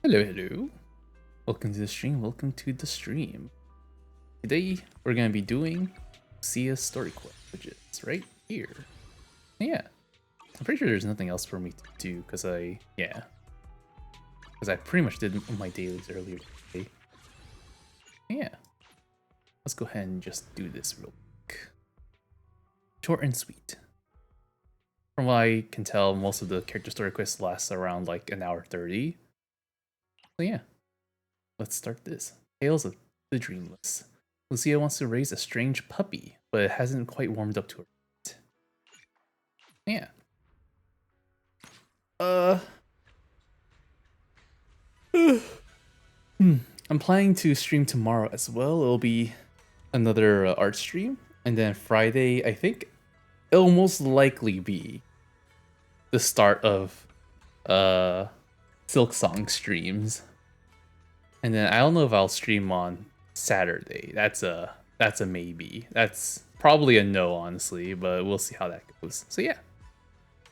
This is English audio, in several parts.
Hello, hello. Welcome to the stream. Welcome to the stream. Today we're gonna be doing Lucia Story Quest, which is right here. Yeah, I'm pretty sure there's nothing else for me to do because I pretty much did my dailies earlier today. Yeah, let's go ahead and just do this real quick. Short and sweet. From what I can tell, most of the character story quests last around like an hour 30. So yeah, let's start this. Tales of the Dreamless. Lucia wants to raise a strange puppy, but it hasn't quite warmed up to her yet. Yeah. I'm planning to stream tomorrow as well. It'll be another art stream. And then Friday, I think it'll most likely be the start of Silk Song streams. And then I don't know if I'll stream on Saturday. That's a maybe. That's probably a no, honestly, but we'll see how that goes. So yeah.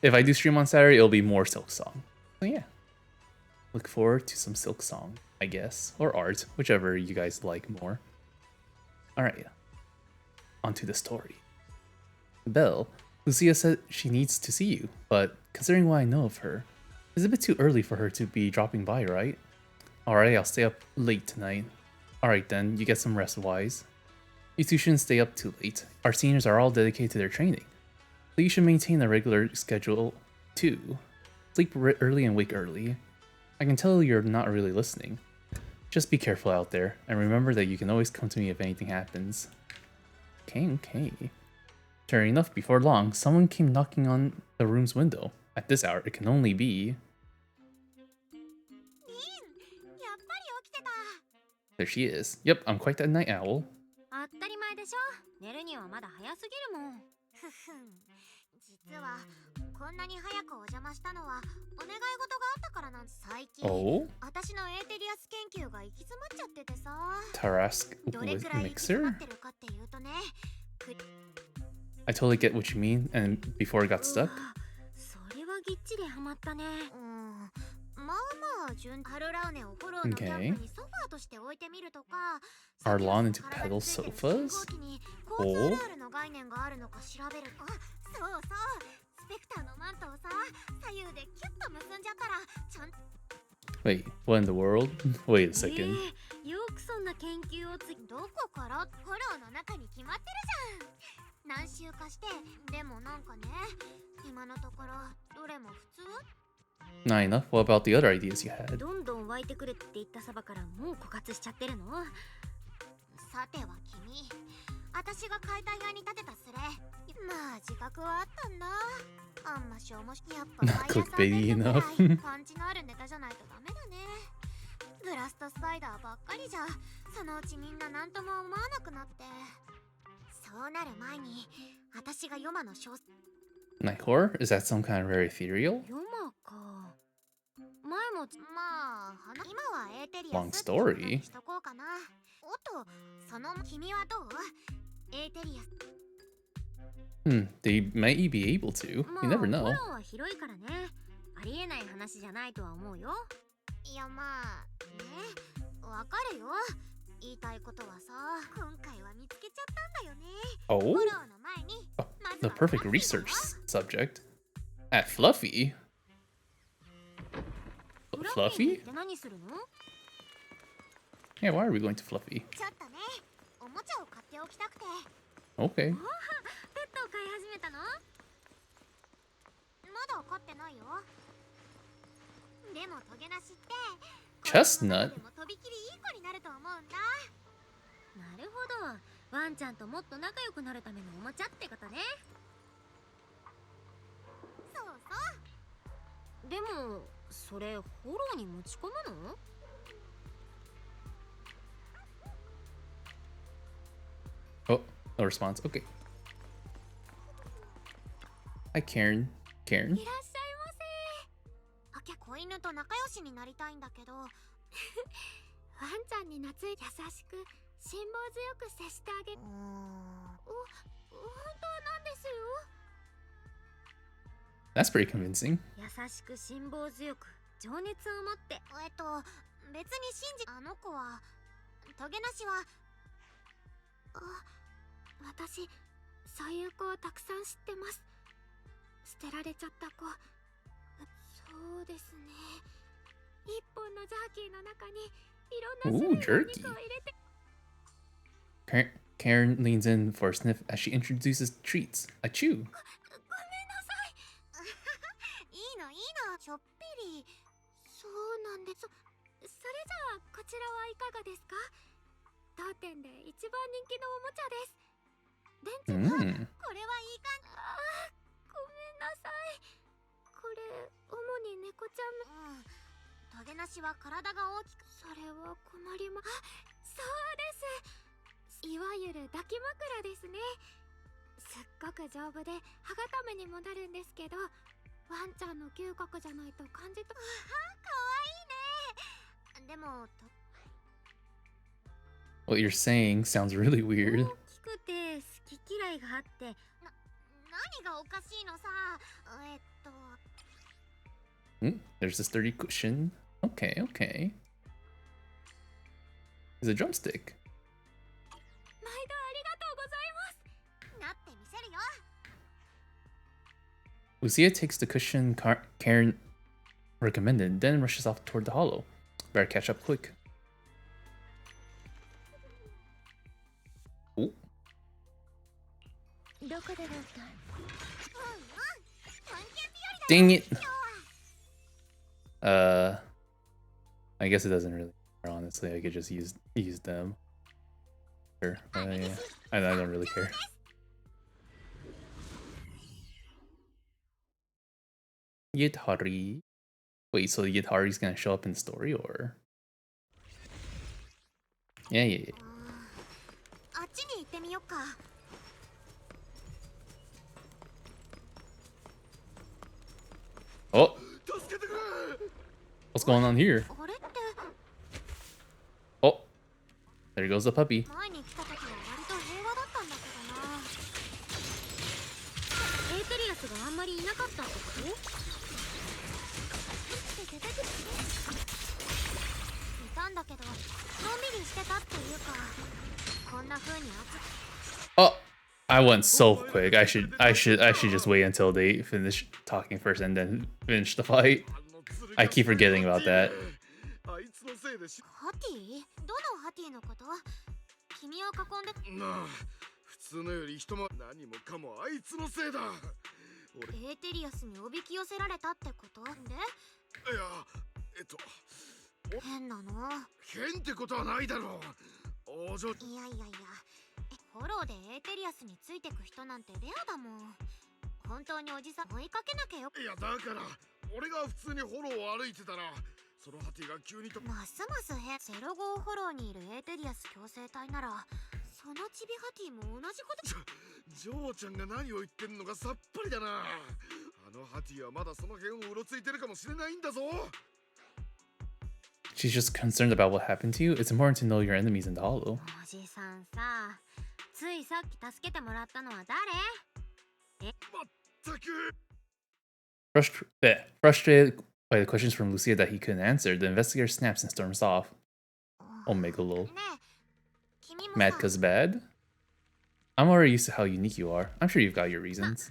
If I do stream on Saturday, it'll be more Silk Song. So yeah. Look forward to some Silk Song, I guess. Or art, whichever you guys like more. Alright. On to the story. Belle, Lucia said she needs to see you, but considering what I know of her, it's a bit too early for her to be dropping by, right? Alright, I'll stay up late tonight. Alright then, you get some rest, Wise. You two shouldn't stay up too late. Our seniors are all dedicated to their training. So you should maintain a regular schedule too. Sleep early and wake early. I can tell you're not really listening. Just be careful out there, and remember that you can always come to me if anything happens. Okay. Sure enough, before long, someone came knocking on the room's window. At this hour, it can only be... There she is. Yep, I'm quite that night owl. Oh? Tarask Mixer? I totally get what you mean, and before it got stuck? Okay. Our lawn into pedal sofas? Oh? Wait, what in the world? Wait a second. Not enough? What about the other ideas you had? Not clickbaity enough. Night horror? Is that some kind of very ethereal? Long story. They might be able to. You never know. Oh? The perfect research subject. At Fluffy? Fluffy? Yeah, why are we going to Fluffy? Okay. Chestnut? Oh, no response. Okay. Hi, Karen. Karen? That's pretty convincing. 情熱を持って。別に信じ、あの子はトゲなしは、私そういう子をたくさん知ってます。捨てられちゃった子。そうですね。一本のジャーキーの中にいろんな種類のお肉を入れて。Karen leans in for a sniff as she introduces treats. A chew. ごめんなさい。いいのちょっぴり。そうなんです。それじゃあこちらはいかがですか？当店で一番人気のおもちゃです。店長、これはいい感じ。ごめんなさい。これ主に猫ちゃん。トゲなしは体が大きく。それは困りま。そうです。いわゆる抱き枕ですね。すっごく丈夫で歯固めにもなるんですけど、ワンちゃんの嗅覚じゃないと感じと。かわいいね。でも What you're saying sounds really weird. 大きくて好き嫌いがあって。何がおかしいのさ。There's a sturdy cushion. Okay, okay. There's a drumstick. 毎度ありがとうございます。なってみせるよ。Lucia takes the cushion Karen recommended, then rushes off toward the hollow. Better catch up quick. Oh. Dang it! I guess it doesn't really matter, honestly. I could just use them. Sure. Yeah. I don't really care. Yidhari. Wait, so Yidhari's gonna show up in the story, or? Yeah. Oh! What's going on here? Oh! There goes the puppy. Oh! I went so quick. I should just wait until they finish talking first and then finish the fight. I keep forgetting about that. She's just concerned about what happened to you. It's important to know your enemies in the hollow. Frustrated by the questions from Lucia that he couldn't answer, the investigator snaps and storms off. Omega lol. Mad cause bad? I'm already used to how unique you are. I'm sure you've got your reasons.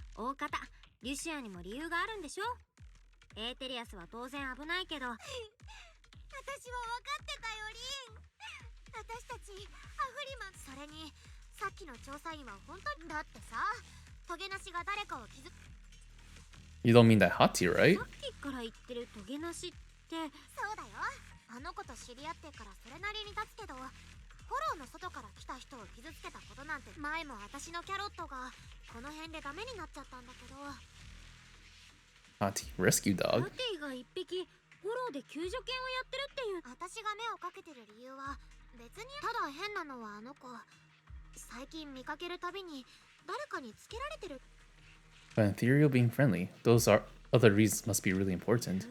You don't mean that Hati, right? Hati, rescue dog. But in theory, being friendly, those are other reasons must be really important.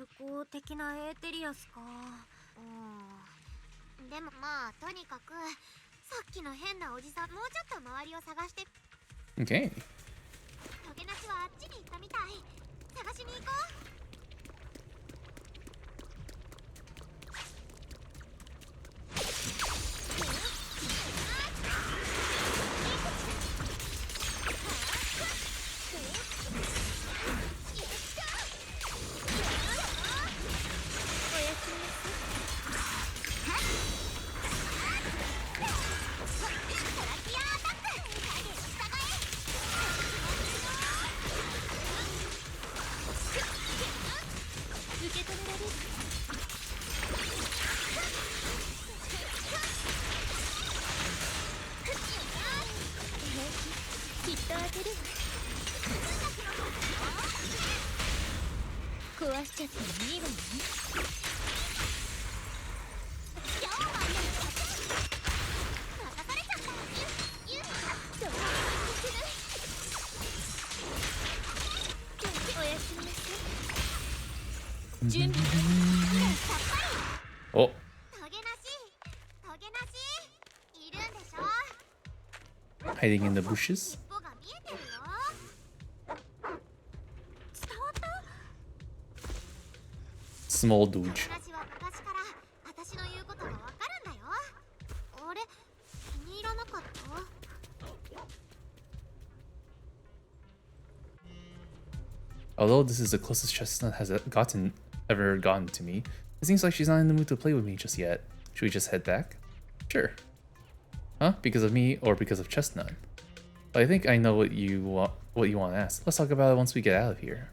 Okay. きっと当てるわ壊しちゃってもいいわよね今日はね任されちゃったゆどうするおやすみなさい準備さっぱり Oh, トゲなしいるんでしょ hiding in the bushes. 尻尾が見えてるよ伝わった Small トゲ douche. なしは昔から私の言うことがわかるんだよあれ気に入らなかった Although this is the closest Chestnut has ever gotten to me, it seems like she's not in the mood to play with me just yet. Should we just head back? Sure. Huh? Because of me or because of Chestnut? But I think I know what you want to ask. Let's talk about it once we get out of here.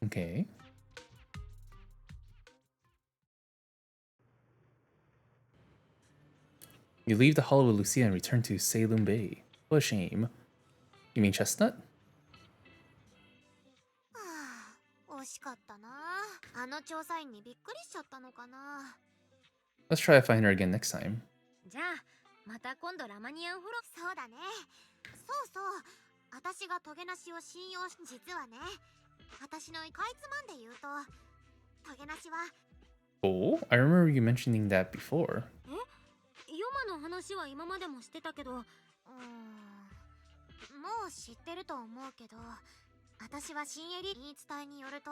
Okay. You leave the hollow with Lucia and return to Salem Bay. What a shame. You mean Chestnut? 惜しかったなあの調査員にびっくりしちゃったのかな Let's try to find her again next time. じゃあまた今度ラマニアンフォロそうだねそうそう私がトゲなしを信用し実はね私のかいつまんで言うとトゲなしは Oh, I remember you mentioning that before. ヨマの話は今までもしてたけどもう知ってると思うけど私は新エリ言い伝えによると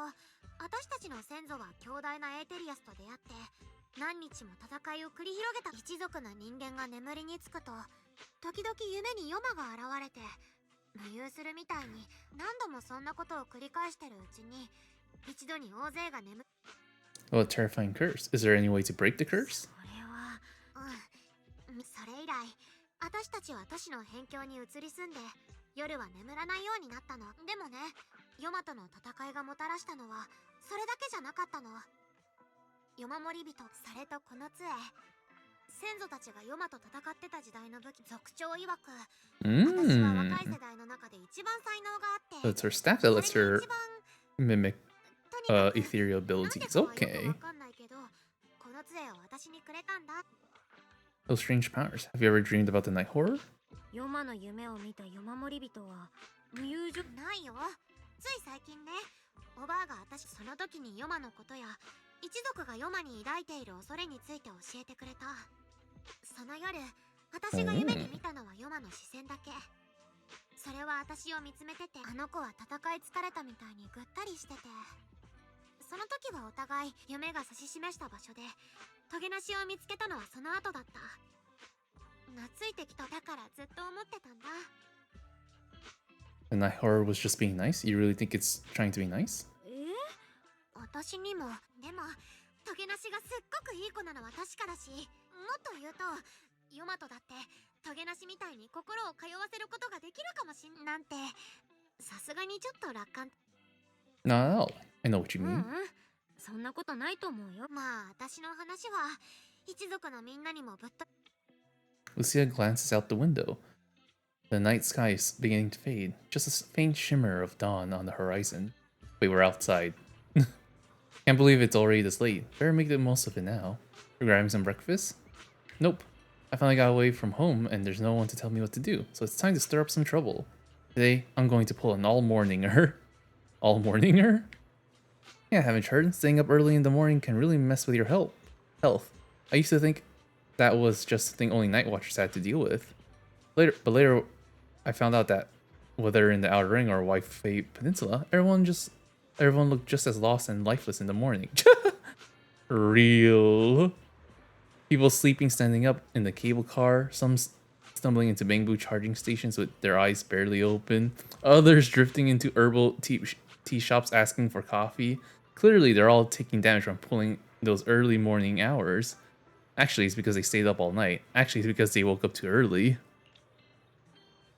私たちの先祖は強大なエーテリアスと出会って何日も戦いを繰り広げた一族の人間が眠りにつくと時々夢にヨマが現れて無遊するみたいに何度もそんなことを繰り返してるうちに一度に大勢が眠 Oh, a terrifying curse. Is there any way to break the curse? それはそれ以来私たちは都市の辺境に移り住んで夜は眠らないようになったのでもねヨマとの戦いがもたらしたのはそれだけじゃなかったのヨマ守り人それとこの杖先祖たちがヨマと戦ってた時代の武器族長曰く私は若い世代の中で一番才能があって So it's her staff that lets her 一番 mimic とにかく ethereal なんで abilities. かはよく Okay. わかんないけどこの杖を私にくれたんだ Those strange powers. Have you ever dreamed about the night horror? ヨマの夢を見たヨマ守り人は無友情ないよつい最近ねおばあが私その時にヨマのことや一族がヨマに抱いている恐れについて教えてくれたその夜私が夢に見たのはヨマの視線だけそれは私を見つめててあの子は戦い疲れたみたいにぐったりしててその時はお互い夢が指し示した場所でトゲなしを見つけたのはその後だった懐いてきただからずっと思ってたんだ The night horror was just being nice? You really think it's trying to be nice? 私にもでもトゲなしがすっごくいい子なのは確かだしもっと言うとヨマトだってトゲなしみたいに心を通わせることができるかもしんなんてさすがにちょっと楽観 Not at all. I know what you mean. そんなことないと思うよまあ私の話は一族のみんなにもぶっと Lucia glances out the window. The night sky is beginning to fade. Just a faint shimmer of dawn on the horizon. Wait, we're outside. Can't believe it's already this late. Better make the most of it now. We're grabbing some breakfast? Nope. I finally got away from home and there's no one to tell me what to do, so it's time to stir up some trouble. Today, I'm going to pull an all-morninger. All-morninger? Yeah, haven't you heard? Staying up early in the morning can really mess with your health. I used to think that was just a thing only night watchers had to deal with. Later, I found out that whether in the Outer Ring or White Fate Peninsula, everyone looked just as lost and lifeless in the morning. Real. People sleeping standing up in the cable car, some stumbling into bamboo charging stations with their eyes barely open, others drifting into herbal tea shops asking for coffee. Clearly, they're all taking damage from pulling those early morning hours. Actually, it's because they stayed up all night. Actually, it's because they woke up too early.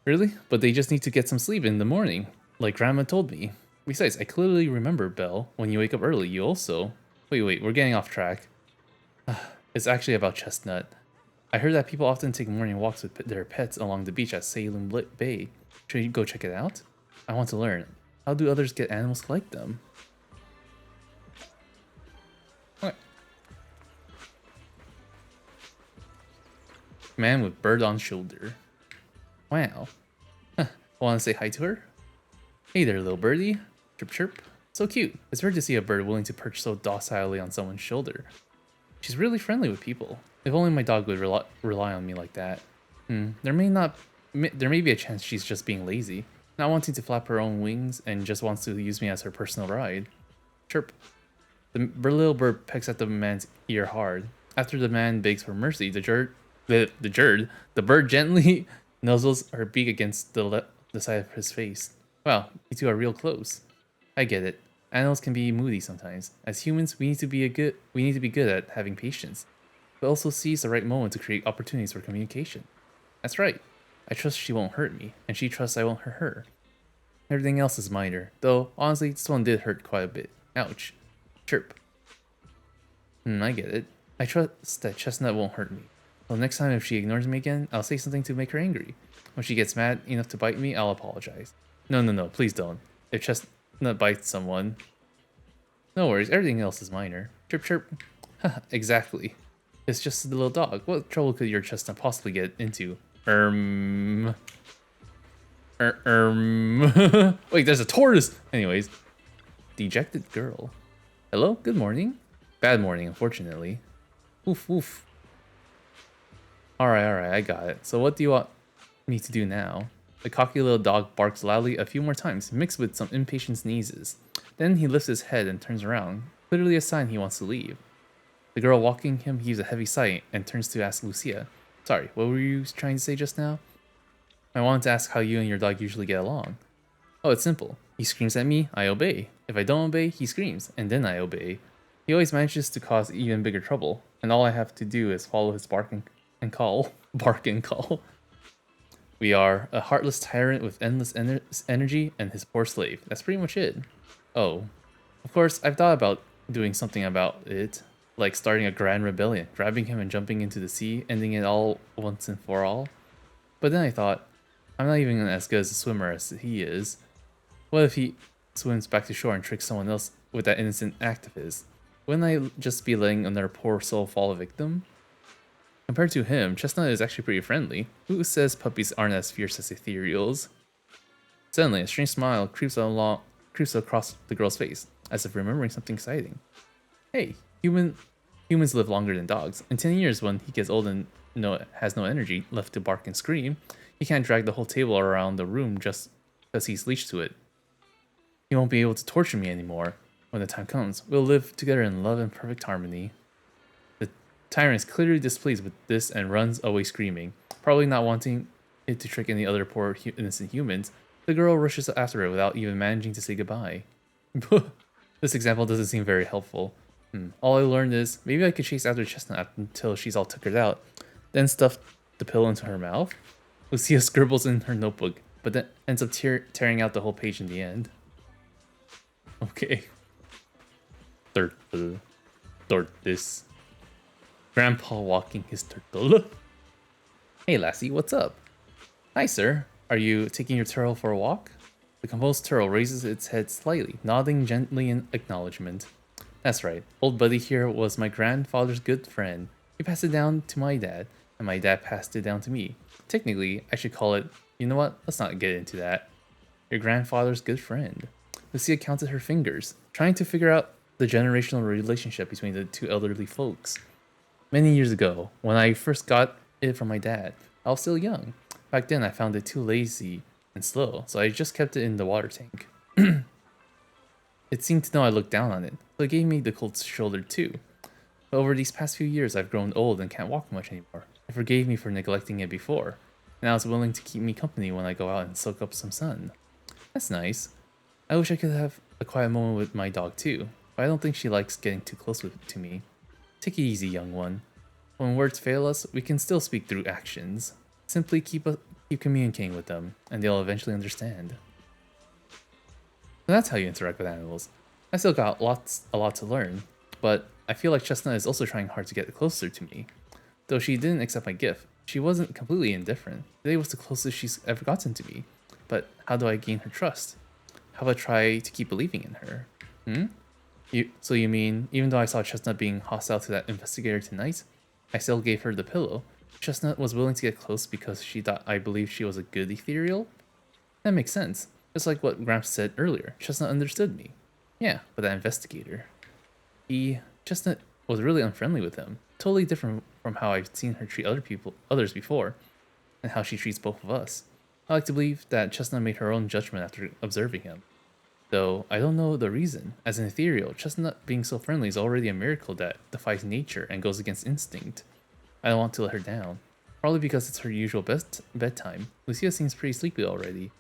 Really? But they just need to get some sleep in the morning, like Grandma told me. Besides, I clearly remember, Belle, when you wake up early, you also... Wait, we're getting off track. It's actually about Chestnut. I heard that people often take morning walks with their pets along the beach at Salem Bay. Should you go check it out? I want to learn. How do others get animals to like them? Okay. Man with bird on shoulder. Wow. Want to say hi to her? Hey there, little birdie. Chirp chirp. So cute. It's rare to see a bird willing to perch so docilely on someone's shoulder. She's really friendly with people. If only my dog would rely on me like that. There may be a chance she's just being lazy, not wanting to flap her own wings and just wants to use me as her personal ride. Chirp. The little bird pecks at the man's ear hard. After the man begs for mercy, the bird gently nuzzles her beak against the side of his face. Wow, you two are real close. I get it. Animals can be moody sometimes. As humans, we need to be good at having patience, but also seize the right moment to create opportunities for communication. That's right. I trust she won't hurt me, and she trusts I won't hurt her. Everything else is minor, though honestly, this one did hurt quite a bit. Ouch. Chirp. I get it. I trust that Chestnut won't hurt me. Well, next time if she ignores me again, I'll say something to make her angry. When she gets mad enough to bite me, I'll apologize. No, please don't. If Chestnut bites someone... No worries, everything else is minor. Chirp chirp. Haha, exactly. It's just a little dog. What trouble could your Chestnut possibly get into? Wait, there's a tortoise! Anyways. Dejected girl. Hello, good morning. Bad morning, unfortunately. Oof, oof. Alright, I got it. So what do you want me to do now? The cocky little dog barks loudly a few more times, mixed with some impatient sneezes. Then he lifts his head and turns around, clearly a sign he wants to leave. The girl walking him heaves a heavy sigh and turns to ask Lucia. Sorry, what were you trying to say just now? I wanted to ask how you and your dog usually get along. Oh, it's simple. He screams at me, I obey. If I don't obey, he screams, and then I obey. He always manages to cause even bigger trouble, and all I have to do is follow his bark and call. We are a heartless tyrant with endless energy and his poor slave. That's pretty much it. Oh. Of course, I've thought about doing something about it, like starting a grand rebellion, grabbing him and jumping into the sea, ending it all once and for all. But then I thought, I'm not even as good as a swimmer as he is. What if he swims back to shore and tricks someone else with that innocent act of his? Wouldn't I just be letting another poor soul fall a victim? Compared to him, Chestnut is actually pretty friendly. Who says puppies aren't as fierce as ethereals? Suddenly, a strange smile creeps across the girl's face, as if remembering something exciting. Hey, humans live longer than dogs. In 10 years, when he gets old and has no energy left to bark and scream, he can't drag the whole table around the room just because he's leashed to it. He won't be able to torture me anymore. When the time comes, we'll live together in love and perfect harmony. The tyrant is clearly displeased with this and runs away screaming, probably not wanting it to trick any other poor innocent humans. The girl rushes after it without even managing to say goodbye. This example doesn't seem very helpful. All I learned is, maybe I could chase after Chestnut until she's all tuckered out, then stuff the pill into her mouth. Lucia scribbles in her notebook, but then ends up tearing out the whole page in the end. Okay. Turtle. Tortoise. Grandpa walking his turtle. Hey lassie, what's up? Hi sir, are you taking your turtle for a walk? The composed turtle raises its head slightly, nodding gently in acknowledgement. That's right, old buddy here was my grandfather's good friend. He passed it down to my dad, and my dad passed it down to me. Technically, I should call it, you know what, let's not get into that. Your grandfather's good friend. Lucia counted her fingers, trying to figure out the generational relationship between the two elderly folks. Many years ago, when I first got it from my dad, I was still young. Back then, I found it too lazy and slow, so I just kept it in the water tank. It seemed to know I looked down on it, so it gave me the cold shoulder too. But over these past few years, I've grown old and can't walk much anymore. It forgave me for neglecting it before, and now it's willing to keep me company when I go out and soak up some sun. That's nice. I wish I could have a quiet moment with my dog too, but I don't think she likes getting too close to me. Take it easy, young one. When words fail us, we can still speak through actions. Simply keep communicating with them, and they'll eventually understand. So that's how you interact with animals. I still got a lot to learn, but I feel like Chestnut is also trying hard to get closer to me. Though she didn't accept my gift, she wasn't completely indifferent. Today was the closest she's ever gotten to me. But how do I gain her trust? How do I try to keep believing in her? So you mean, even though I saw Chestnut being hostile to that investigator tonight, I still gave her the pillow? Chestnut was willing to get close because she thought I believed she was a good ethereal? That makes sense. Just like what Gramps said earlier, Chestnut understood me. Yeah, but that investigator. Chestnut was really unfriendly with him. Totally different from how I've seen her treat others before, and how she treats both of us. I like to believe that Chestnut made her own judgment after observing him. Though I don't know the reason. As an ethereal, Chestnut being so friendly is already a miracle that defies nature and goes against instinct. I don't want to let her down. Probably because it's her usual bedtime. Lucia seems pretty sleepy already.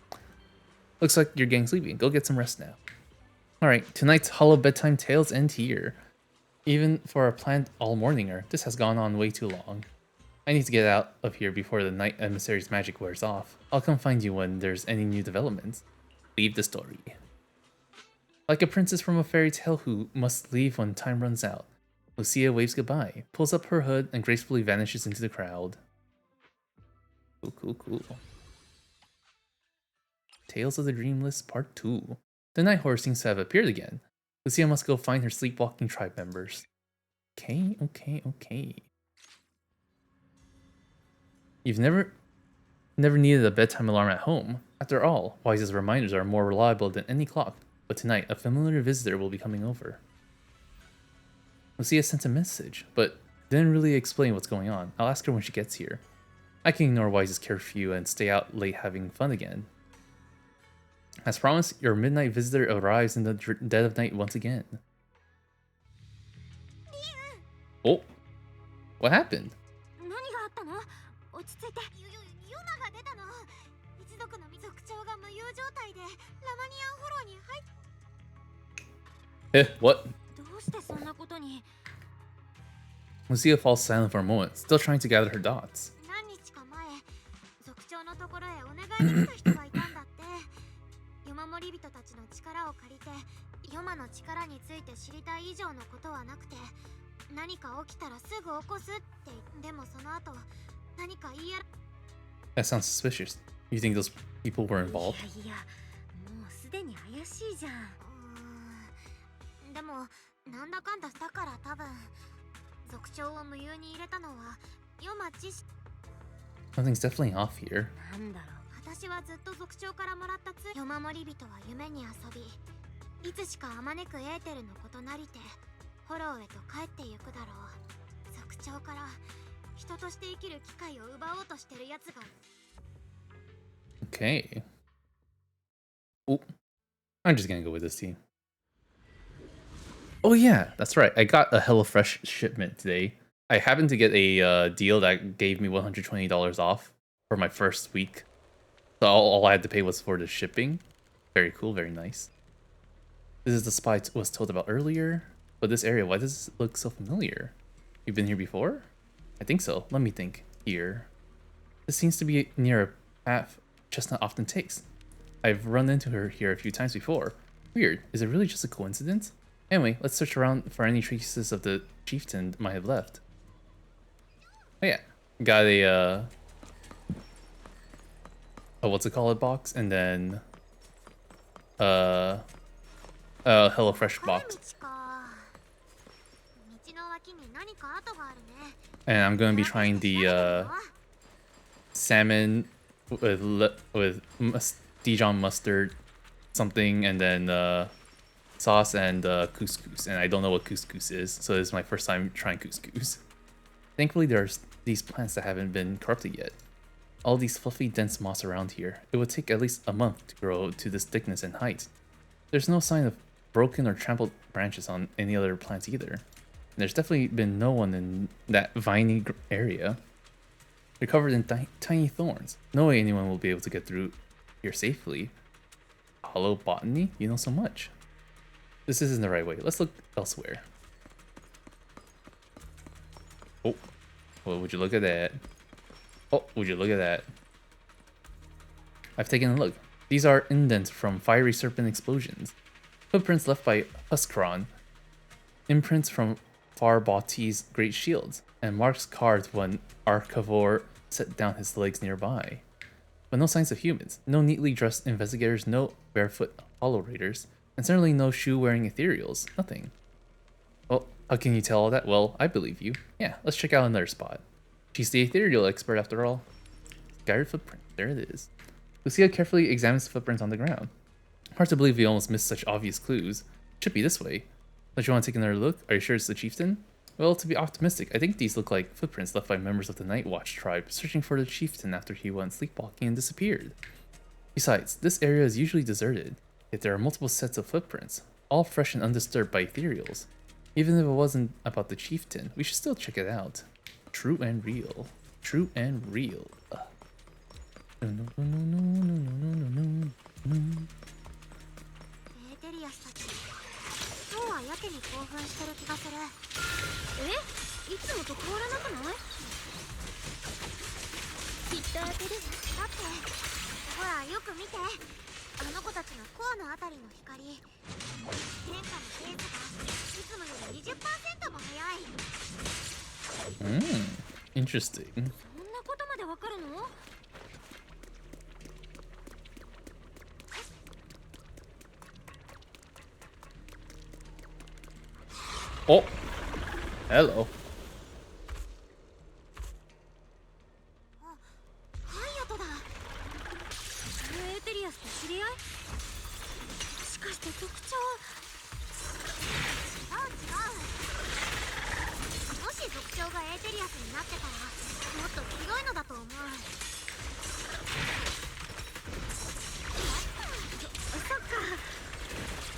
Looks like you're getting sleepy. Go get some rest now. Alright, tonight's hollow bedtime tales end here. Even for a planned all-morninger, this has gone on way too long. I need to get out of here before the night emissary's magic wears off. I'll come find you when there's any new developments. Leave the story. Like a princess from a fairy tale who must leave when time runs out, Lucia waves goodbye, pulls up her hood, and gracefully vanishes into the crowd. Cool. Tales of the Dreamless Part 2. The night horror seems to have appeared again. Lucia must go find her sleepwalking tribe members. Okay. You've never needed a bedtime alarm at home. After all, Wise's reminders are more reliable than any clock. But tonight, a familiar visitor will be coming over. Lucia sent a message, but didn't really explain what's going on. I'll ask her when she gets here. I can ignore Wise's curfew and stay out late having fun again. As promised, your midnight visitor arrives in the dead of night once again. Oh, what happened? What? Lucia falls silent for a moment, still trying to gather her dots. That sounds suspicious. You think those people were involved? Something's definitely off here. Okay. Oh, I'm just gonna go with this team. Oh yeah, that's right. I got a HelloFresh shipment today. I happened to get a deal that gave me $120 off for my first week. So all I had to pay was for the shipping. Very cool, very nice. This is the spot I was told about earlier. But this area, why does it look so familiar? You've been here before? I think so. Let me think. Here. This seems to be near a path Chestnut often takes. I've run into her here a few times before. Weird. Is it really just a coincidence? Anyway, let's search around for any traces of the chieftain might have left. Oh yeah. Got a what's it called, box, and then a HelloFresh box. And I'm gonna be trying the salmon with Dijon mustard something, and then sauce and couscous. And I don't know what couscous is, so this is my first time trying couscous. Thankfully, there's these plants that haven't been corrupted yet. All these fluffy, dense moss around here. It would take at least a month to grow to this thickness and height. There's no sign of broken or trampled branches on any other plants either. And there's definitely been no one in that viney area. They're covered in tiny thorns. No way anyone will be able to get through here safely. Hollow botany? You know so much. This isn't the right way. Let's look elsewhere. Oh, well, would you look at that? Oh, would you look at that? I've taken a look. These are indents from fiery serpent explosions. Footprints left by Huskron. Imprints from Farbati's great shields. and marks carved when Archivore set down his legs nearby. But no signs of humans, no neatly dressed investigators, no barefoot hollow raiders, and certainly no shoe-wearing ethereals, nothing. Well, how can you tell all that? Well, I believe you. Yeah, let's check out another spot. She's the ethereal expert after all. Scattered footprint, there it is. Lucia carefully examines the footprints on the ground. Hard to believe we almost missed such obvious clues. Should be this way. Don't you want to take another look? Are you sure it's the chieftain? Well, to be optimistic, I think these look like footprints left by members of the Night Watch tribe searching for the chieftain after he went sleepwalking and disappeared. Besides, this area is usually deserted, yet there are multiple sets of footprints, all fresh and undisturbed by ethereals. Even if it wasn't about the chieftain, we should still check it out. True and real. True and real. No, no, no, no, no, no, no, no, no. エーテリアスたち、今日はやけに興奮してる気がする。いつもと変わらなくない？きっと当てる。だってほらよく見て、あの子たちのコアのあたりの光、変化のペースがいつもより 20% も速い。Interesting. そんなことまでわかるの？ Oh, hello. ハイアトだ。エーテリアスと知り合い？しかして特徴…違う。もし特徴がエーテリアスになってたらもっと強いのだと思う。そっか。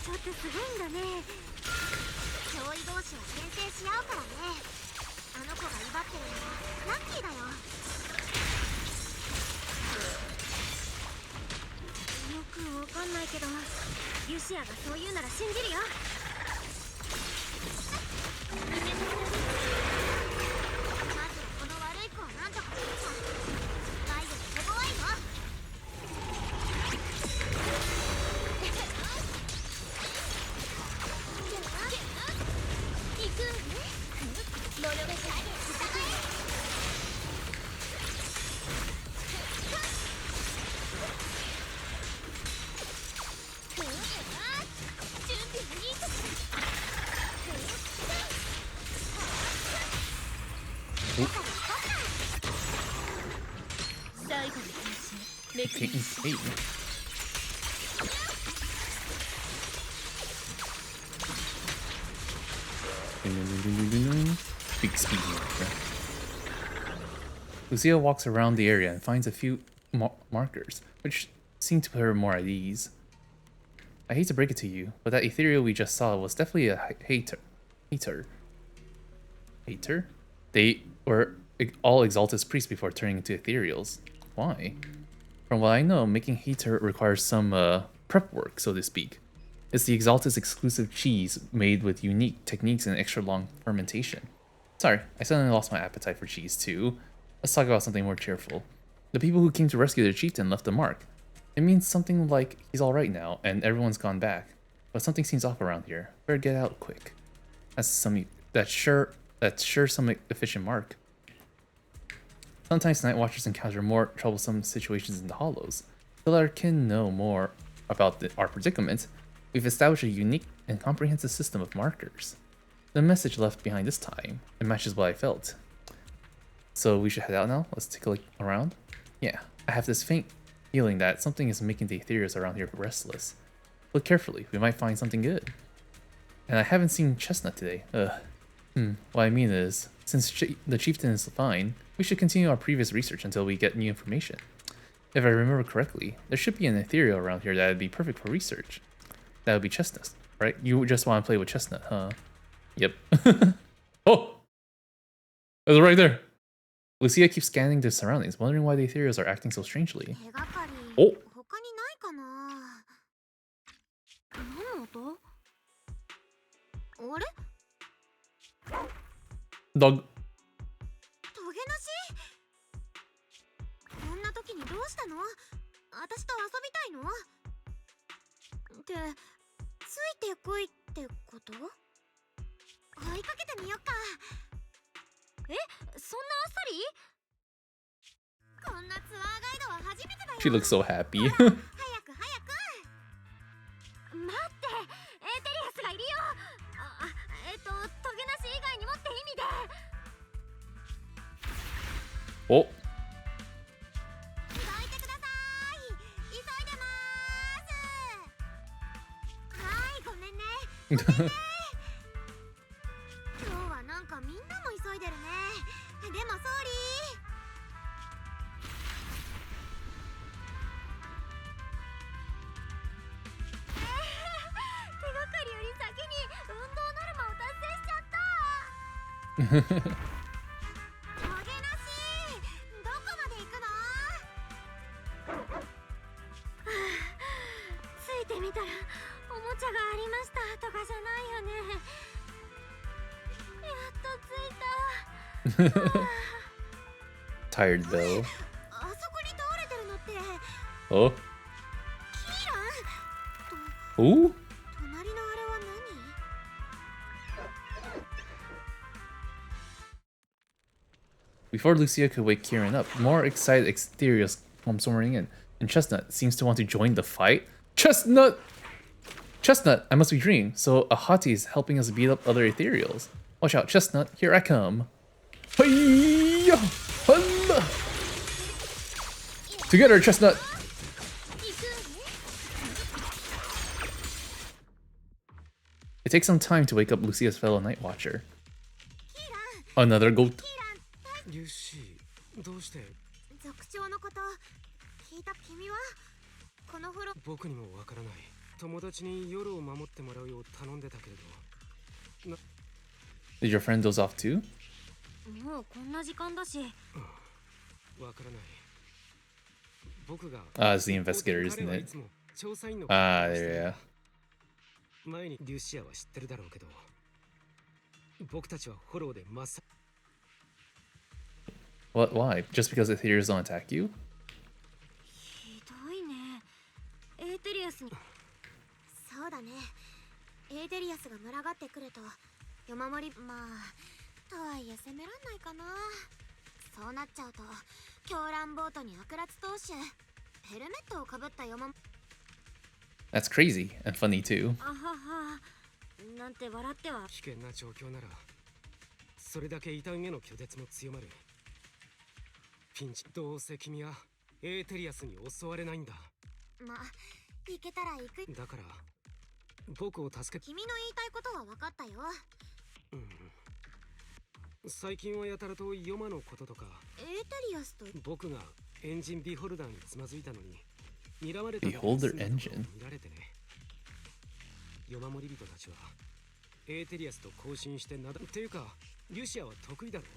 特徴ってすごいんだね。脅威同士は牽制し合うからね。あの子が威張ってるのはラッキーだよ。よくわかんないけど、ユシアがそう言うなら信じるよ。まずはこの悪い子をなんとかするさ。バイオに手強いの。行く。物語で戦え。準備はいいとこ。最後の変身めくり。 Hey. Big speed marker. Lucia walks around the area and finds a few markers, which seem to put her more at ease. I hate to break it to you, but that ethereal we just saw was definitely a hater. Hater? They were all exalted priests before turning into ethereals. Why? From what I know, making hater requires some prep work, so to speak. It's the Exalted's exclusive cheese made with unique techniques and extra long fermentation. Sorry, I suddenly lost my appetite for cheese too. Let's talk about something more cheerful. The people who came to rescue the chieftain left a mark. It means something like he's alright now and everyone's gone back. But something seems off around here. Better get out quick. That's sure some efficient mark. Sometimes Night Watchers encounter more troublesome situations in the Hollows. To let our kin know more about our predicament, we've established a unique and comprehensive system of markers. The message left behind this time, it matches what I felt. So we should head out now? Let's take a look around. Yeah, I have this faint feeling that something is making the ethereals around here restless. Look carefully, we might find something good. And I haven't seen Chestnut today. What I mean is, since the chieftain is fine, we should continue our previous research until we get new information. If I remember correctly, there should be an ethereal around here that would be perfect for research. That would be Chestnut, right? You just want to play with Chestnut, huh? Yep. Oh! It was right there! Lucia keeps scanning the surroundings, wondering why the ethereals are acting so strangely. Oh! Dog. トゲなし？こんな時にどうしたの？私と遊びたいの？ってついてこいってこと？追いかけてみよっか。え、そんなあっさり？こんなツアーガイドは初めてだよ。 She looks so happy. 早く早く。待って、エーテリアスがいるよ。トゲなし以外にもって意味で。お、どいてください。急いでまーす。はい、ごめんね。今日はなんかみんなも急いでるね。でもソーリー。手がかりより先に運動ノルマを達成しちゃった。トゲなし、どこまで行くの？ついてみたらおもちゃがありましたとかじゃないよね。やっと着いた。Tired though. あそこに倒れてるのって Oh. キーランと Oh. 隣のあれは何？ Before Lucia could wake Kieran up, more excited exteriors come storming in, and Chestnut seems to want to join the fight. Chestnut! Chestnut, I must be dreaming. So a hottie is helping us beat up other ethereals. Watch out, Chestnut, here I come. Hiya! Hulla! Together, Chestnut! It takes some time to wake up Lucia's fellow Night Watcher. Another goat. リュシー、どうして？族長のこと聞いた。君はこの風呂。僕にもわからない。友達に夜を守ってもらうよう頼んでたけれど。Did your friend doze off too? もうこんな時間だし。わからない。僕が。It's the investigator, isn't it? 調査員の。Yeah. 前にリュシアは知ってるだろうけど、僕たちはフォローで真っ先。What? Why? Just because Ethereals don't attack you? ひどいね。エーテリアスに。そうだね。エーテリアスが群がってくると夜守り、まあとはいえ攻めらんないかな。そうなっちゃうと狂乱ボートに悪辣投手、ヘルメットをかぶった夜守。 That's crazy and funny too. あはは、なんて笑っては。危険な状況ならそれだけ異端への拒絶も強まる。ピンチ。どうせ君はエーテリアスに襲われないんだ。まあ行けたら行く。だから僕を助け。君の言いたいことは分かったよ。最近はやたらとヨマのこととか。エーテリアスと。僕がエンジンビホルダーにつまずいたのに睨まれた。 Beholder engine. 見られてね。夜守り人たちはエーテリアスと交信してなだっていうかリュシアは得意だろう。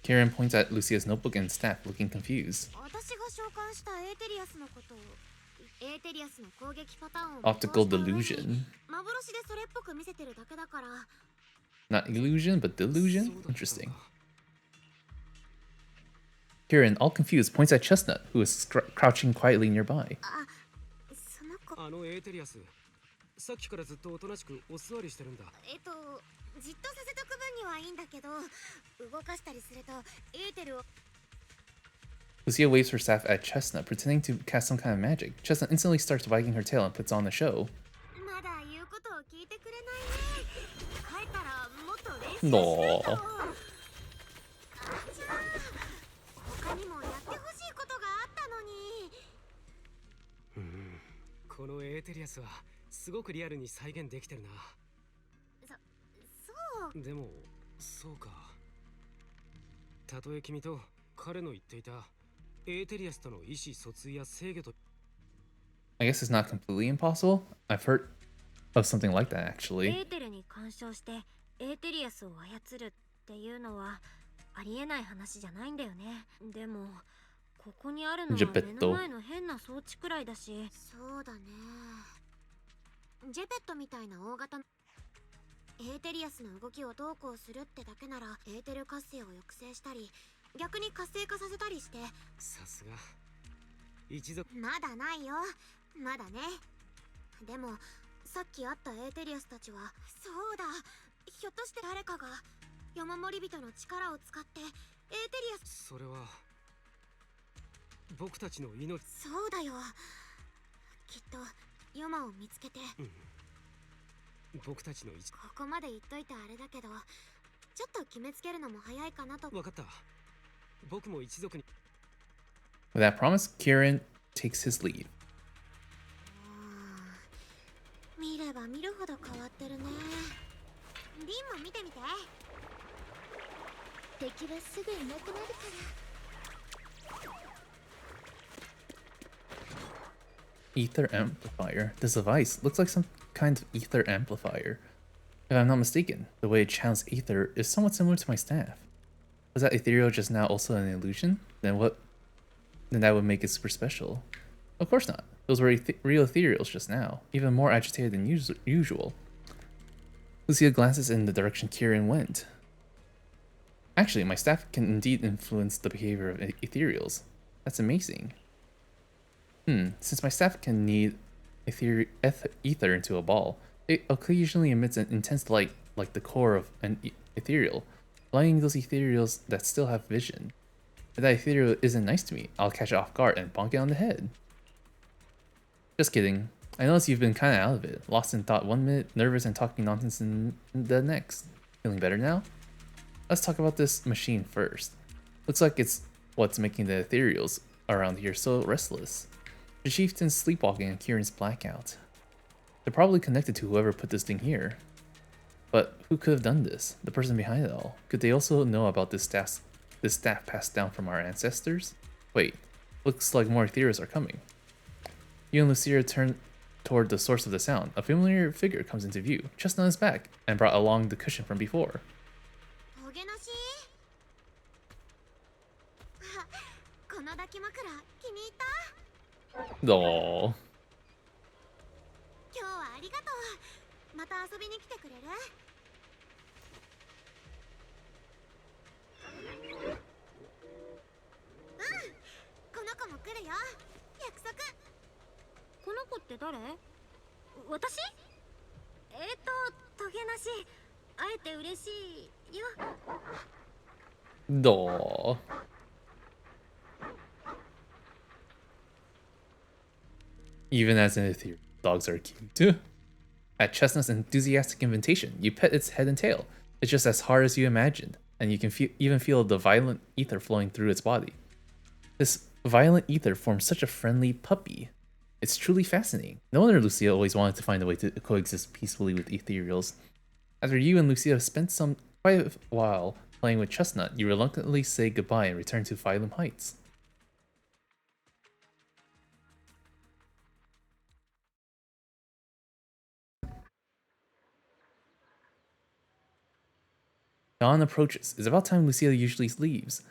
Kieran points at Lucia's notebook and staff, looking confused. 私が召喚したエーテリアスのことを、エーテリアスの攻撃パターンを Optical delusion. 幻でそれっぽく見せてるだけだから。 Not illusion, but delusion? Interesting. Kieran, all confused, points at Chestnut, who is crouching quietly nearby. あ、その子。あのエーテリアス、さっきからずっとおとなしくお座りしてるんだ。じっとさせとく分にはいいんだけど、動かしたりするとエーテルを。 Lucia waves her staff at Chestnut, pretending to cast some kind of magic. Chestnut instantly starts wagging her tail and puts on a show. まだ言うことを聞いてくれないね。帰ったらもっと練習し No. ないと。他にもやってほしいことがあったのに。このエーテリアスはすごくリアルに再現できてるな。そう。でもそうか。たとえ君と彼の言っていたエーテリアスとの意思疎通や制御と。 I guess it's not completely impossible. I've heard of something like that エ actually. ーテルに干渉してエーテリアスを操るっていうのはありえない話じゃないんだよね。でもここにあるのは目の前の変な装置くらいだし。そうだね。ジェペットみたいな大型のエーテリアスの動きをどうこうするってだけならエーテル活性を抑制したり逆に活性化させたりして。さすが一族。まだないよ、まだね。でもさっき会ったエーテリアスたちは。そうだ、ひょっとして誰かが山守人の力を使ってエーテリアス。それは僕たちの命。そうだよ。きっとヨマを見つけて、僕たちのここまで言っといてあれだけど、ちょっと決めつけるのも早いかなと。分かった。僕も一族に。 With that promise, Kieran takes his leave. 見れば見るほど変わってるね。リンも見てみて。敵はすぐいなくなるから。Ether amplifier. This device looks like some kind of ether amplifier. If I'm not mistaken, the way it channels ether is somewhat similar to my staff. Was that ethereal just now also an illusion? Then that would make it super special. Of course not. Those were real ethereals just now, even more agitated than usual. Lucia glances in the direction Kieran went. Actually, my staff can indeed influence the behavior of ethereals. That's amazing. Since my staff can knead ether into a ball, it occasionally emits an intense light like the core of an ethereal, blinding those ethereals that still have vision. If that ethereal isn't nice to me, I'll catch it off guard and bonk it on the head. Just kidding. I notice you've been kinda out of it, lost in thought one minute, nervous and talking nonsense in the next. Feeling better now? Let's talk about this machine first. Looks like it's what's making the ethereals around here so restless. The chieftain's sleepwalking and Kieran's blackout. They're probably connected to whoever put this thing here. But who could have done this? The person behind it all. Could they also know about this staff passed down from our ancestors? Wait, looks like more ethereals are coming. You and Lucia turn toward the source of the sound. A familiar figure comes into view, just on his back, and brought along the cushion from before. Aww. 今日はありがとう。また遊びに来てくれる？この子も来るよ。約束。この子って誰？私？トゲなし。会えて嬉しいよ。Aww. Even as an ethereal, dogs are cute. At Chestnut's enthusiastic invitation, you pet its head and tail. It's just as hard as you imagined, and you can even feel the violent ether flowing through its body. This violent ether forms such a friendly puppy. It's truly fascinating. No wonder Lucia always wanted to find a way to coexist peacefully with ethereals. After you and Lucia spent quite a while playing with Chestnut, you reluctantly say goodbye and return to Phylum Heights. Dawn approaches. It's about time Lucia usually leaves,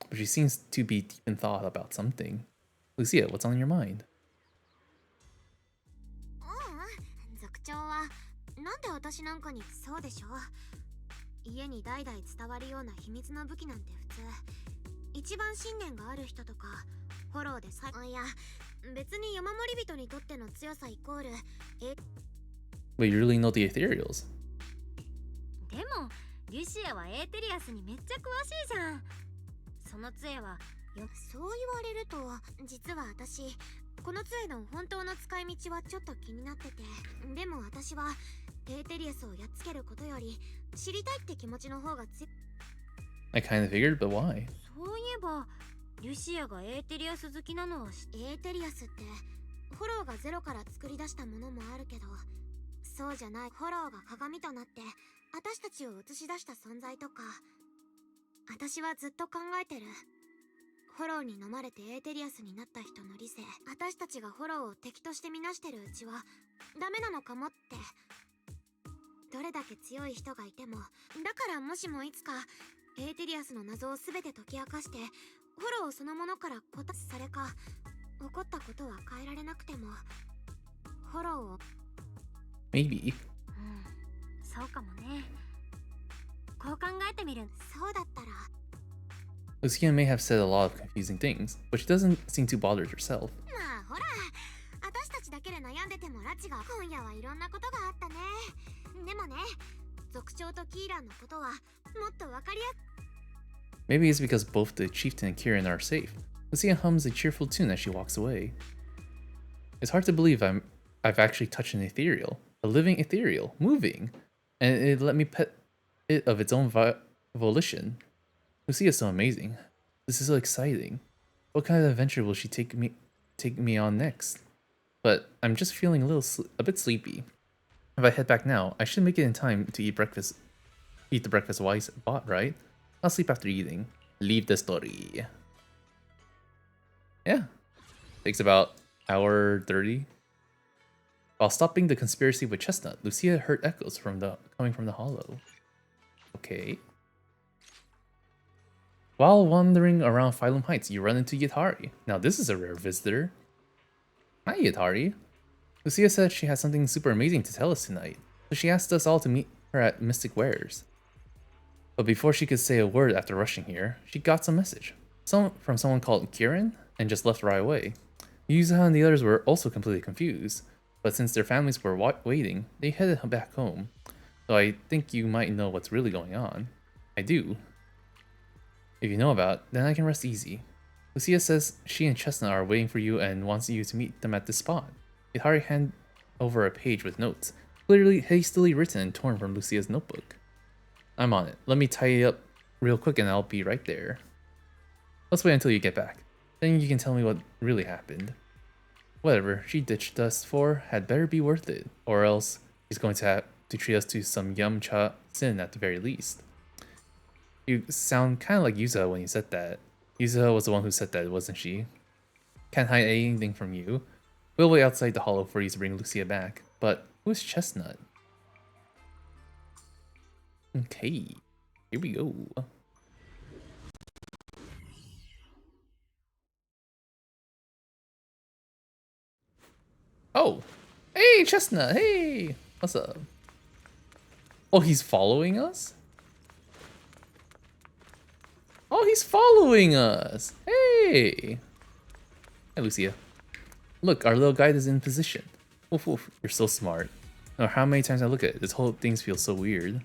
but she seems to be deep in thought about something. Lucia, what's on your mind? 族長はなんで私なんかにそうでしょ。家に代々伝わるような秘密の武器なんて普通。一番信念がある人とかフォローでいや別に山守人にとっての強さイコール。Wait, you really know the ethereals? でもリュシアはエーテリアスにめっちゃ詳しいじゃん。その杖はそう言われると実は私この杖の本当の使い道はちょっと気になってて。でも私はエーテリアスをやっつけることより知りたいって気持ちの方が強い。I kind of figured, but why? そういえばリュシアがエーテリアス好きなのはエーテリアスってフォローがゼロから作り出したものもあるけど、そうじゃないフォローが鏡となって私たちを映し出した存在とか。私はずっと考えてる。フォローに飲まれてエーテリアスになった人の理性、私たちがフォローを敵として見なしてるうちはダメなのかもって。どれだけ強い人がいても、だからもしもいつかエーテリアスの謎を全て解き明かしてフォローそのものからそれか起こったことは変えられなくてもフォローを Maybe. そうかもね。こう考えてみる。そうだったら Lucia may have said a lot of confusing things, but she doesn't seem too bothered herself. まあほら、私たちだけで悩んでても拉致が。今夜はいろんなことがあったね。でもね、族長とキーランのことはもっとわかりや Maybe it's because both the chieftain and Kieran are safe. Lucia hums a cheerful tune as she walks away. It's hard to believe I've actually touched an ethereal, a living ethereal, moving, and it let me pet it of its own volition. Lucia's so amazing. This is so exciting. What kind of adventure will she take me on next? But I'm just feeling a bit sleepy. If I head back now, I should make it in time to eat breakfast. Eat the breakfast Wise bought, right? I'll sleep after eating. Leave the story. Yeah. Takes about hour 30. While stopping the conspiracy with Chestnut, Lucia heard echoes coming from the hollow. Okay. While wandering around Phylum Heights, you run into Yatari. Now this is a rare visitor. Hi Yatari. Lucia said she has something super amazing to tell us tonight, so she asked us all to meet her at Mystic Wares. But before she could say a word after rushing here, she got some message. From someone called Kieran, and just left right away. Yuzuha and the others were also completely confused, but since their families were waiting, they headed back home. So I think you might know what's really going on. I do. If you know about it, then I can rest easy. Lucia says she and Chestnut are waiting for you and wants you to meet them at this spot. Itari handed over a page with notes, clearly hastily written and torn from Lucia's notebook. I'm on it. Let me tie it up real quick and I'll be right there. Let's wait until you get back. Then you can tell me what really happened. Whatever she ditched us for had better be worth it, or else he's going to have to treat us to some Yamcha sin at the very least. You sound kind of like Yuzuha when you said that. Yuzuha was the one who said that, wasn't she? Can't hide anything from you. We'll wait outside the hollow for you to bring Lucia back. But who's Chestnut? Okay, here we go. Oh, hey Chestnut, hey, what's up? Oh, he's following us? Oh, he's following us. Hey. Hi, Lucia. Look, our little guide is in position. Woof woof, you're so smart. No matter how many times I look at it, this whole thing feels so weird.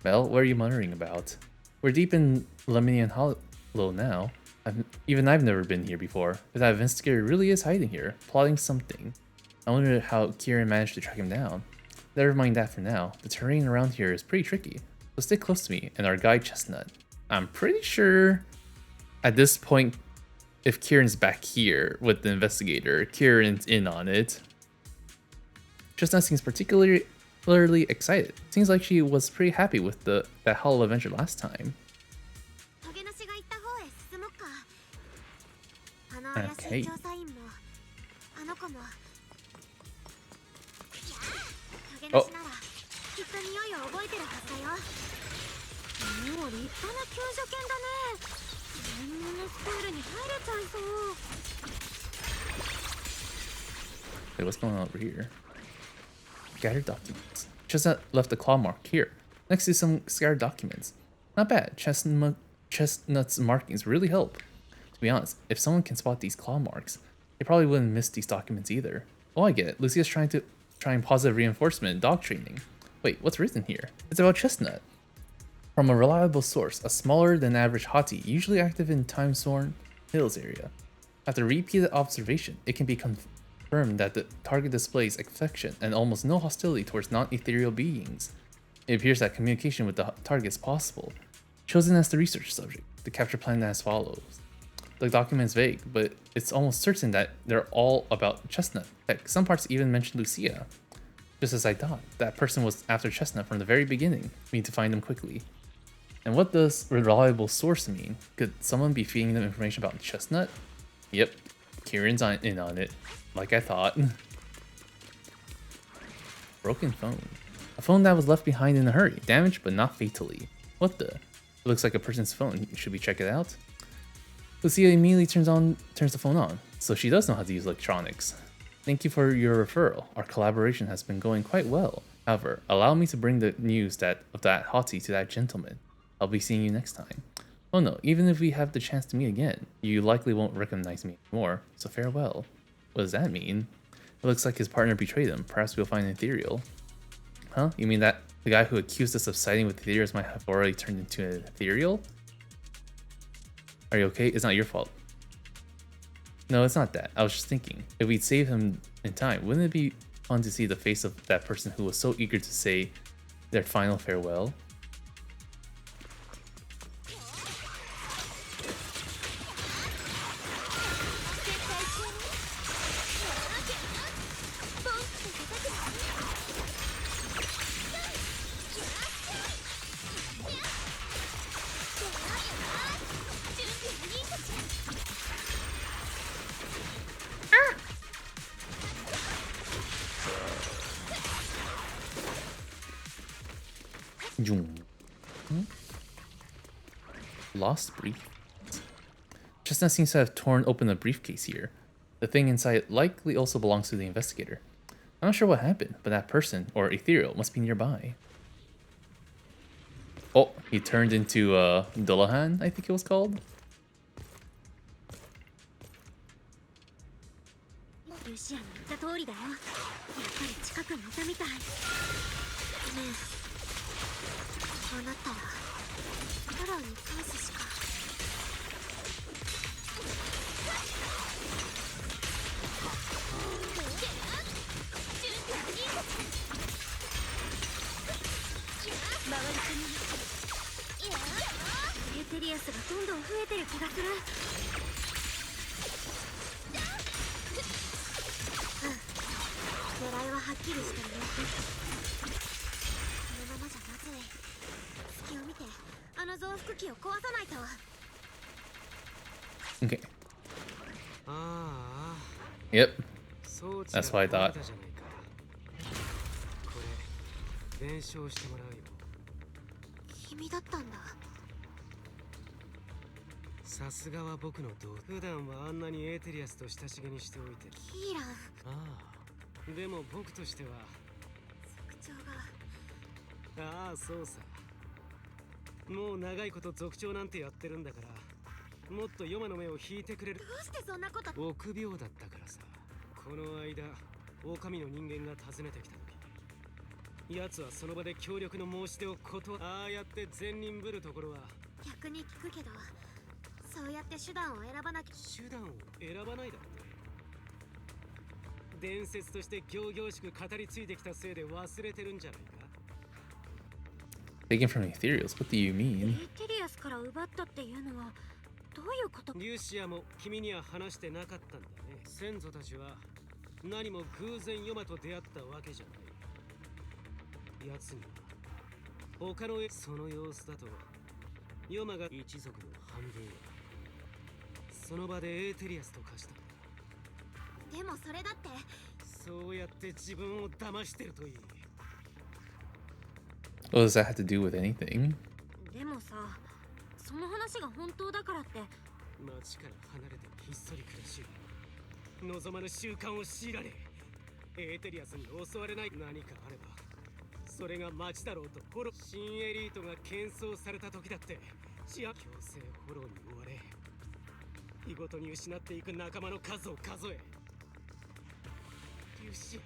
Well, what are you muttering about? We're deep in Lemonian Hollow now. Even I've never been here before, but that investigator really is hiding here, plotting something. I wonder how Kieran managed to track him down. Never mind that for now. The terrain around here is pretty tricky, so stay close to me and our guide Chestnut. I'm pretty sure at this point, if Kieran's back here with the investigator, Kieran's in on it. Chestnut seems particularly excited. Seems like she was pretty happy with that hollow adventure last time. Okay. Oh. Wait, what's going on over here? Scattered documents. Chestnut left a claw mark here, next to some scattered documents. Not bad. Chestnut's markings really help. To be honest, if someone can spot these claw marks, they probably wouldn't miss these documents either. Oh, I get it. Lucia's trying positive reinforcement in dog training. Wait, what's written here? It's about Chestnut. From a reliable source, a smaller than average hottie, usually active in Time-Sworn Hills area. After repeated observation, it can be confirmed that the target displays affection and almost no hostility towards non-ethereal beings. It appears that communication with the target is possible. Chosen as the research subject, the capture plan as follows. The document is vague, but it's almost certain that they're all about Chestnut. Heck, some parts even mention Lucia. Just as I thought, that person was after Chestnut from the very beginning. We need to find them quickly. And what does reliable source mean? Could someone be feeding them information about Chestnut? Yep, Kieran's in on it, like I thought. Broken phone. A phone that was left behind in a hurry, damaged but not fatally. What the? It looks like a person's phone. Should we check it out? Lucia immediately turns the phone on, so she does know how to use electronics. Thank you for your referral. Our collaboration has been going quite well. However, allow me to bring the news of that hottie to that gentleman. I'll be seeing you next time. Oh no, even if we have the chance to meet again, you likely won't recognize me anymore, so farewell. What does that mean? It looks like his partner betrayed him. Perhaps we'll find an ethereal. Huh? You mean that The guy who accused us of siding with ethereals might have already turned into an ethereal. Are you okay? It's not your fault. No, it's not that. I was just thinking, if we'd saved him in time, wouldn't it be fun to see the face of that person who was so eager to say their final farewell? Lost brief. Chestnut seems to have torn open a briefcase here. The thing inside likely also belongs to the investigator. I'm not sure what happened, but that person, or ethereal, must be nearby. Oh, he turned into Dullahan, I think it was called. Lucia の言った通りだよ。やっぱり近くにいたみたい。ねえ、こうなったらフォローに返すしか。回り込みます。エーテリアスがどんどん増えてる気がする。狙いははっきりしてるね。このままじゃまずい。隙を見てあの増幅器を壊さないと。Okay. ああ。 Yep. That's what I thought. これ弁償してもらうよ。君だったんだ。さすがは僕の同普段はあんなにエーテリアスと親しげにしておいて。キーラン。ああ。でも僕としては族長が。ああ、そうさ。もう長いこと族長なんてやってるんだからもっとヨマの目を引いてくれる。どうしてそんなこと。臆病だったからさ。この間狼の人間が訪ねてきた時奴はその場で協力の申し出をああやって善人ぶるところは。逆に聞くけど、そうやって手段を選ばなきゃ。手段を選ばないだって。伝説として仰々しく語り継いできたせいで忘れてるんじゃないか。 Taken from ethereals? What do you エ mean? ーテリアスから奪ったっていうのはどういうこと。リューシアも君には話してなかったんだね。先祖たちは何も偶然ヨマと出会ったわけじゃない。奴には他のその様子だとヨマが一族の半分はその場でエーテリアスと化したんだ。でもそれだって。そうやって自分を騙してるといい。 What does that have to do with anything? でもさ、その話が本当だからって。町から離れてひっそり暮らし望まぬ習慣を強いられエーテリアスに襲われない。何かあればそれが町だろうと。フォロー新エリートが喧騒された時だって強制フォローに追われ日ごとに失っていく仲間の数を数え。リュシア、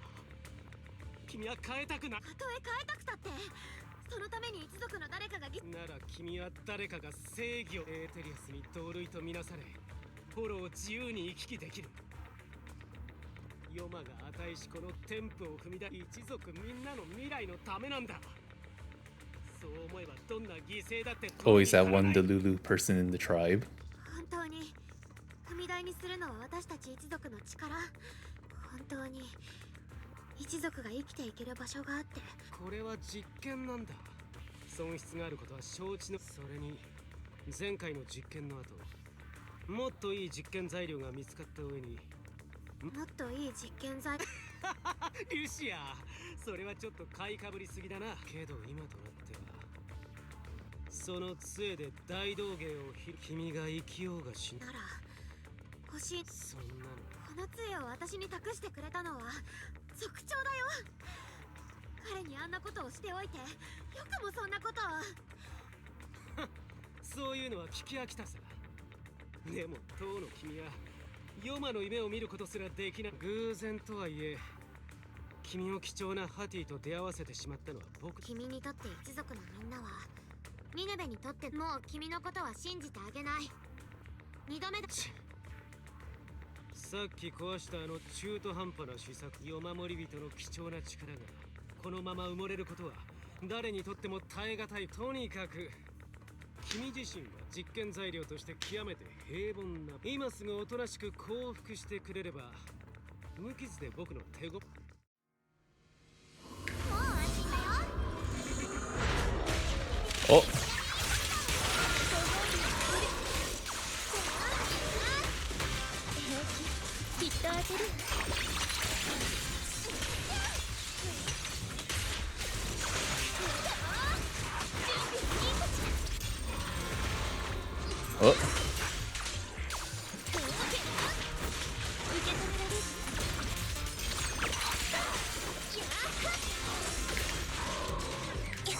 君は変えたくな。たとえ変えたくたってそのために一族の誰かがなら君は誰かが正義をエーテリアスに同類とみなされフォローを自由に行き来できる。ヨマが与えしこの天賦を踏み出し一族みんなの未来のためなんだ。そう思えばどんな犠牲だって Always that one Delulu person in the tribe. 本当に踏み台にするのは私たち一族の力。本当に一族が生きていける場所があって。これは実験なんだ。損失があることは承知の。それに前回の実験の後もっといい実験材料が見つかった上にもっといい実験材。リュシア、それはちょっと買いかぶりすぎだな。けど今となってはその杖で大道芸を君が生きようがしなら欲しい。そんなのこの杖を私に託してくれたのは族長だよ。彼にあんなことをしておいてよくもそんなことを。そういうのは聞き飽きたさ。でも当の君はヨマの夢を見ることすらできない。偶然とはいえ君を貴重なハティと出会わせてしまったのは僕。君にとって一族のみんなはミネベにとってもう君のことは信じてあげない。二度目だ。さっき壊したあの中途半端な施策、夜守り人の貴重な力がこのまま埋もれることは誰にとっても耐え難い。とにかく君自身が実験材料として極めて平凡な。今すぐおとなしく降伏してくれれば無傷で僕の手ご。もう安心だよ。お、きっと当てる。お。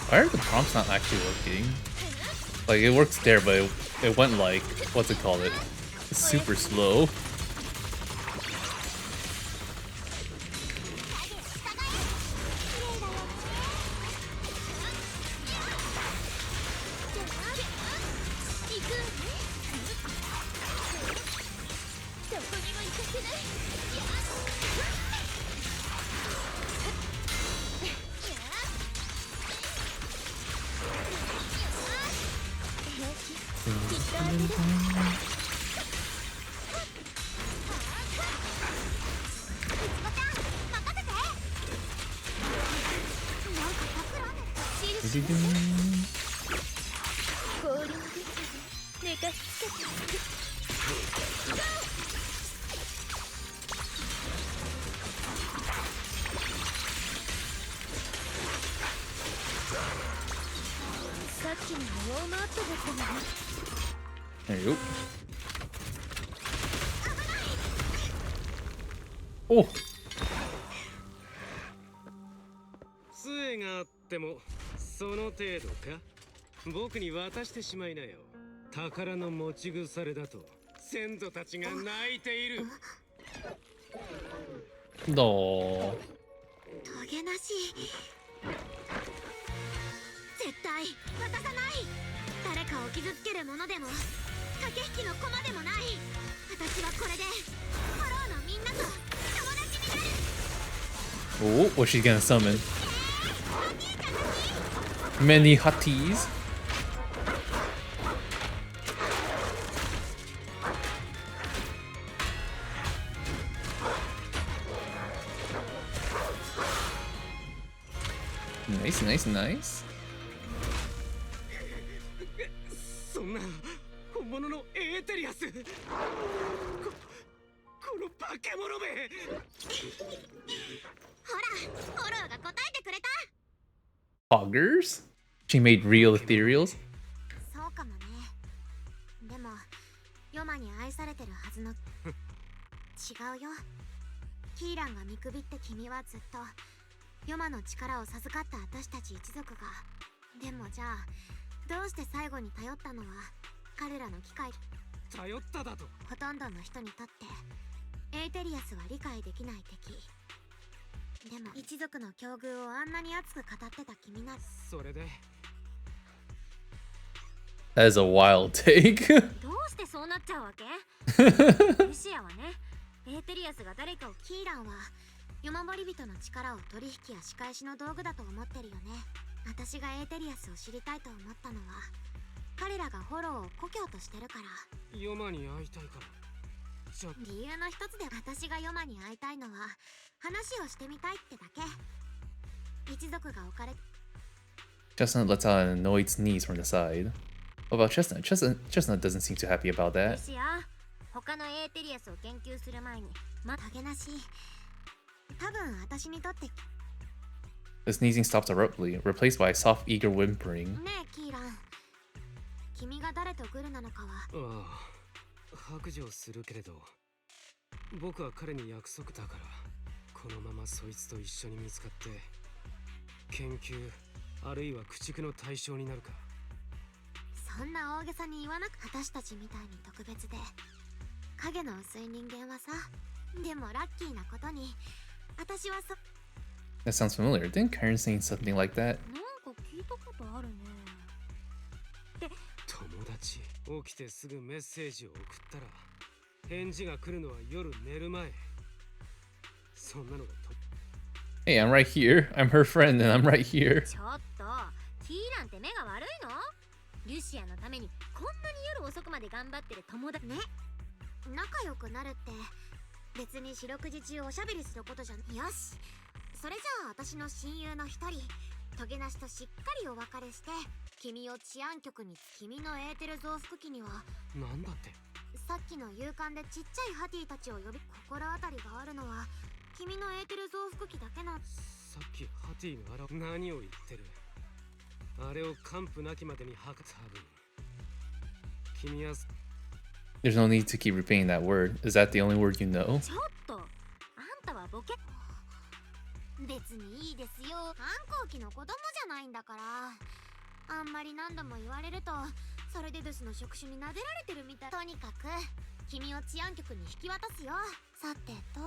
Why are the prompts not actually working? Like, it works there, but it went like, what's it called? It's super slow. There you go. Oh! 杖があってもその程度か。僕に渡してしまいなよ。宝の持ち腐れだと先祖たちが泣いている。No. トゲなし。絶対渡さない。誰かを傷つけるものでも駆け引きの駒でもない。私はこれでフォローのみんなと友達になる。 Oh, what's she gonna summon? Many hotties. Nice, nice, nice. そんな本物のエーテリアス。この化け物め。ほら、フォローが答えてくれた。 Poggers? She made real ethereals? そうかもね。でもヨマに愛されてるはずの違うよ。キーランが見くびって君はずっとヨマの力を授かった私たち一族が。でもじゃあどうして最後に頼ったのは彼らの機械。頼っただと。ほとんどの人にとってエイテリアスは理解できない敵。でも一族の境遇をあんなに熱く語ってた君なら。それで That is a wild take. どうしてそうなっちゃうわけ？ルシアはね、エーテリアスが誰かを。キーランは夜守り人の力を取引や仕返しの道具だと思ってるよね。私がエーテリアスを知りたいと思ったのは彼らがフォローを故郷としてるから。ヨマに会いたいから。理由の一つで私がヨマに会いたいのは話をしてみたいってだけ。一族が置かれ。 Chestnut lets out an annoyed sneeze from the side. What about Chestnut? Chestnut doesn't seem too happy about ル that. シア、他のエーテリアスを研究する前にトゲなし。多分私にとって。 The sneezing stops abruptly, replaced by soft, eager whimpering. ねえキーラン、君が誰とグルなのかは。ああ、白状するけれど僕は彼に約束だから、このままそいつと一緒に見つかって研究あるいは駆逐の対象になるか。そんな大げさに言わなく。私たちみたいに特別で影の薄い人間はさ。でもラッキーなことに私は That sounds familiar. Didn't Karen say something like that? なんか聞いたことあるね。友達起きてすぐメッセージを送ったら返事が来るのは夜寝る前。そんなのがと Hey, I'm right here. I'm her friend and I'm right here. ちょっと、キーランって目が悪いの？リュシアのためにこんなに夜遅くまで頑張ってる友達ね。仲良くなるって別に四六時中おしゃべりすることじゃん。よし、それじゃあ私の親友の一人トゲナシとしっかりお別れして、君を治安局に君のエーテル増幅器にはなんだって。さっきの勇敢でちっちゃいハティたちを呼び、心当たりがあるのは君のエーテル増幅器だけな。さっきハティが何を言ってる。あれを完膚なきまでに吐く。多分君は There's no need to keep repeating that word. Is that the only word you know? ちょっと、あんたはボケ。別にいいですよ。反抗期の子供じゃないんだから。あんまり何度も言われるとソルデドゥスの触手に撫でられてるみたい。とにかく君を治安局に引き渡すよ。さてと。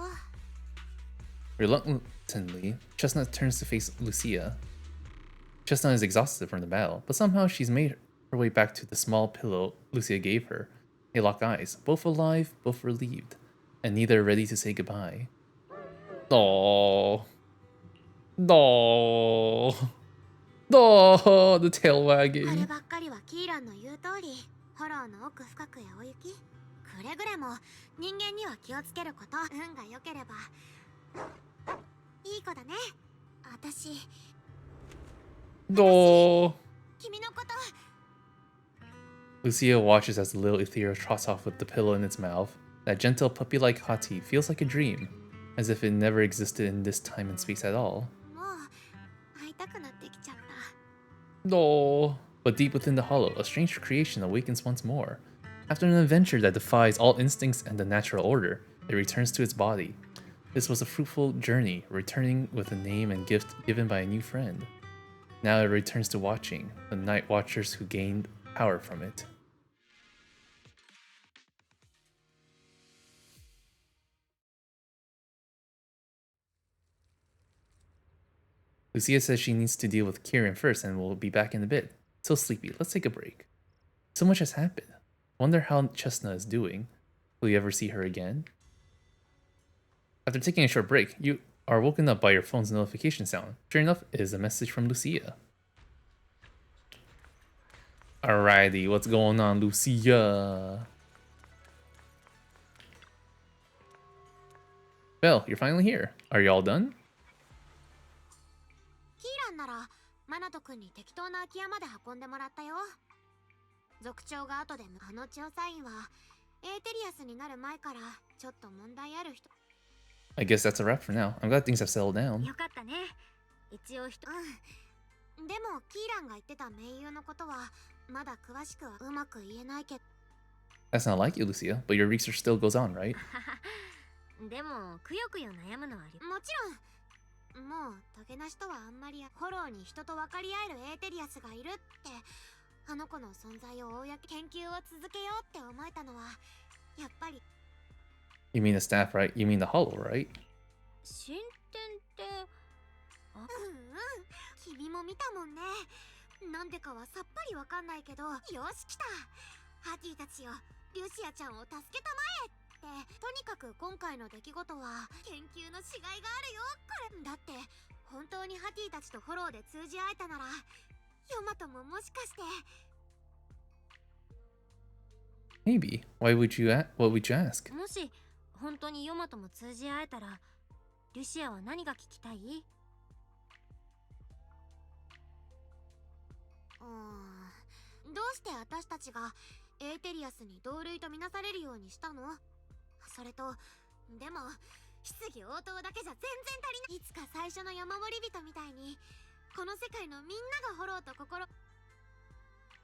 Reluctantly, Chestnut turns to face Lucia. Chestnut is exhausted from the battle, but somehow she's made her way back to the small pillow Lucia gave her. They lock eyes, both alive, both relieved, and neither ready to say goodbye. Oh, no, no, the tail あれ wagging. ばっかりはキーランの言う通り、フォローの奥深くへお行き。くれぐれも人間には気をつけること。運が良ければいい子だね。私 No. 君のこと。 Lucia watches as the little ethereal trots off with the pillow in its mouth. That gentle puppy-like hottie feels like a dream, as if it never existed in this time and space at all. もう会いたくなってきちゃった。 No. But deep within the hollow, a strange creation awakens once more. After an adventure that defies all instincts and the natural order, it returns to its body. This was a fruitful journey, returning with a name and gift given by a new friend. Now it returns to watching, the night watchers who gained power from it. Lucia says she needs to deal with Kieran first and will be back in a bit. So sleepy, let's take a break. So much has happened. Wonder how Chestnut is doing. Will you ever see her again? After taking a short break, you are woken up by your phone's notification sound. Sure enough, it is a message from Lucia. Alrighty, what's going on, Lucia? Belle, you're finally here. Are you all done? キーランならマナト君に適当な空き家まで運んでもらったよ。族長が後であの調査員はエーテリアスになる前からちょっと問題ある人。 I guess that's a wrap for now. I'm glad things have settled down. よかったね。一応でもキーランが言ってた盟友のことはまだ詳しくはうまく言えないけど。 That's not like you, Lucia, but your research still goes on, right? でもくよくよ悩むのはもちろん。もうトゲなしとはあんまり。フォローに人と分かり合えるエーテリアスがいるって、あの子の存在を公研究を続けようって思えたのはやっぱり。 You mean the staff, right? You mean the hollow, right? 進展って君も見たもんね。なんでかはさっぱりわかんないけど。よし来た。ハティたちよ、リュシアちゃんを助けたまえって。とにかく今回の出来事は研究のしがいがあるよ。これだって本当にハティたちとフォローで通じ合えたならヨマトももしかして。 Maybe. What would you ask? もし本当にヨマトも通じ合えたらリュシアは何が聞きたい？どうして私たちがエーテリアスに同類とみなされるようにしたの？それとでも質疑応答だけじゃ全然足りない。いつか最初の山盛り人みたいにこの世界のみんながフォローと心。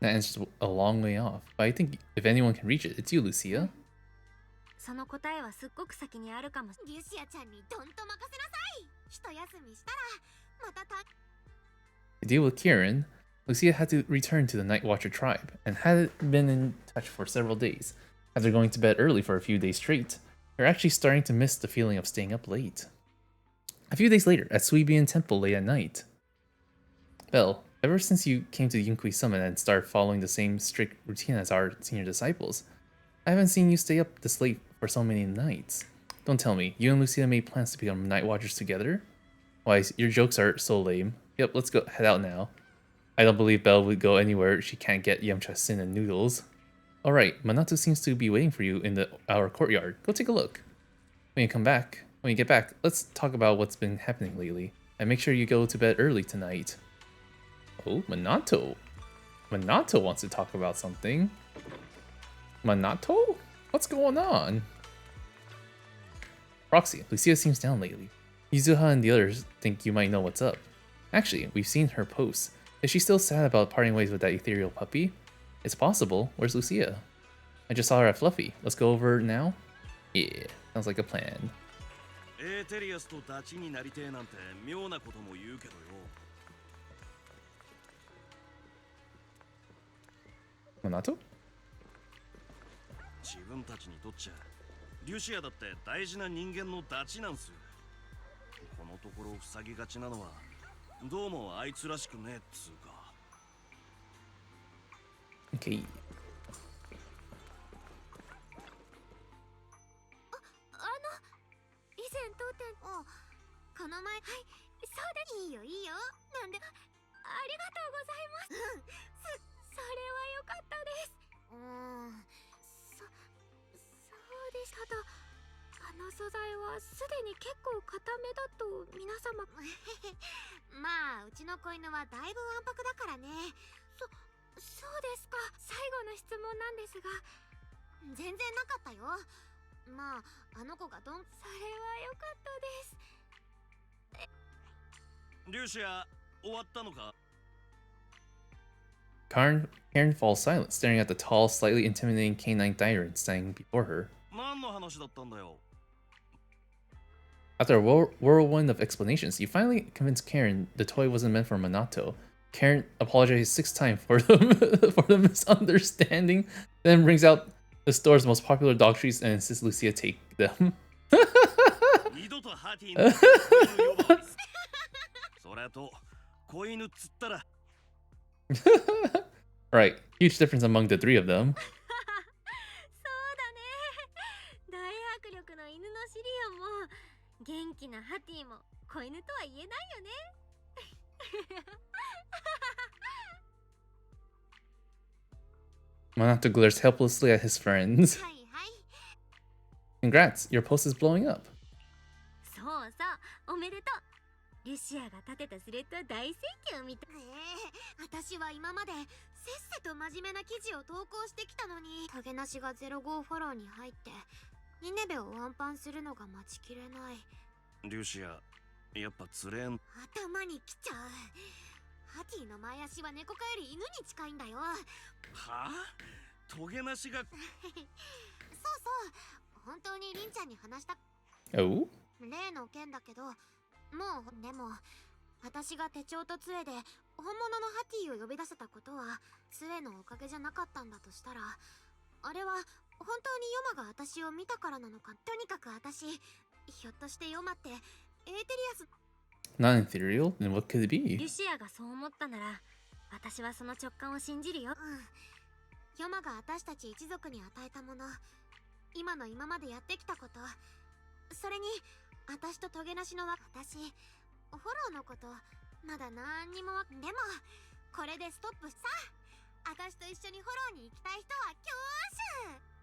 That answer's a long way off, but I think if anyone can reach it, it's you, Lucia. その答えはすっごく先にあるかも。リュシアちゃんにどんと任せなさい。一休みしたらまたTo deal with Kieran, Lucia had to return to the Night Watcher tribe, and hadn't been in touch for several days. After going to bed early for a few days straight, they're actually starting to miss the feeling of staying up late. A few days later, at Suibian Temple late at night. Belle, ever since you came to the Yunkui Summit and started following the same strict routine as our senior disciples, I haven't seen you stay up this late for so many nights. Don't tell me, you and Lucia made plans to become night watchers together? Why, your jokes are so lame. Yep, let's go head out now. I don't believe Belle would go anywhere she can't get Yamcha Sin and noodles. Alright, Minato seems to be waiting for you in our courtyard. Go take a look. When you get back, let's talk about what's been happening lately. And make sure you go to bed early tonight. Oh, Minato. Minato wants to talk about something. Minato? What's going on? Roxy, Lucia seems down lately. Yuzuha and the others think you might know what's up. Actually, we've seen her posts. Is she still sad about parting ways with that ethereal puppy? It's possible. Where's Lucia? I just saw her at Fluffy. Let's go over now? Yeah, sounds like a plan. Minato? 自分たちにとっちゃリュシアだって大事な人間のダチなんすよ。このところ塞ぎがちなのはどうもあいつらしくねえっつうか。Okay. 以前当店この前はいそうでいいよいいよなんでありがとうございますそれは良かったですそうでしたとあの素材はすでに結構固めだと皆様まあうちの子犬はだいぶわんぱくだからねそうですか最後の質問なんですが全然なかったよまああの子がそれは良かったですリュシア終わったのか Karen falls silent, staring at the tall, slightly intimidating canine tyrant standing before her. 何の話だったんだよ After a whirlwind of explanations, you finally convinced Karen the toy wasn't meant for Minato. Karen apologized 6 times for the misunderstanding, then brings out the store's most popular dog treats and insists Lucia take them. 二度とハティの子犬呼ばわりそれと子犬っつったら Right, huge difference among the 3 of them. そうだね大迫力の犬のシリアも元気なハティも子犬とは言えないよね Minato glares helplessly at his friends. はいはい Congrats, your post is blowing up. そうそうおめでとうルシアが立てたスレッドは大盛況みたい私は今までせっせと真面目な記事を投稿してきたのにトゲなしが05フォローに入ってニネベをワンパンするのが待ちきれないリュシアやっぱつれん頭にきちゃうハティの前足は猫科より犬に近いんだよはあトゲなしがそう本当にリンちゃんに話した Oh? 例の件だけどもうでも私が手帳と杖で本物のハティを呼び出せたことは杖のおかげじゃなかったんだとしたらあれは本当にヨマが私を見たからなのかとにかく私ひょっとしてヨマってエーテリアス Not ethereal? Then what could it be? ルシアがそう思ったなら私はその直感を信じるよヨマが私たち一族に与えたもの今までやってきたことそれに私とトゲなしの私フォローのことまだ何にもでもこれでストップさ私と一緒にフォローに行きたい人は挙手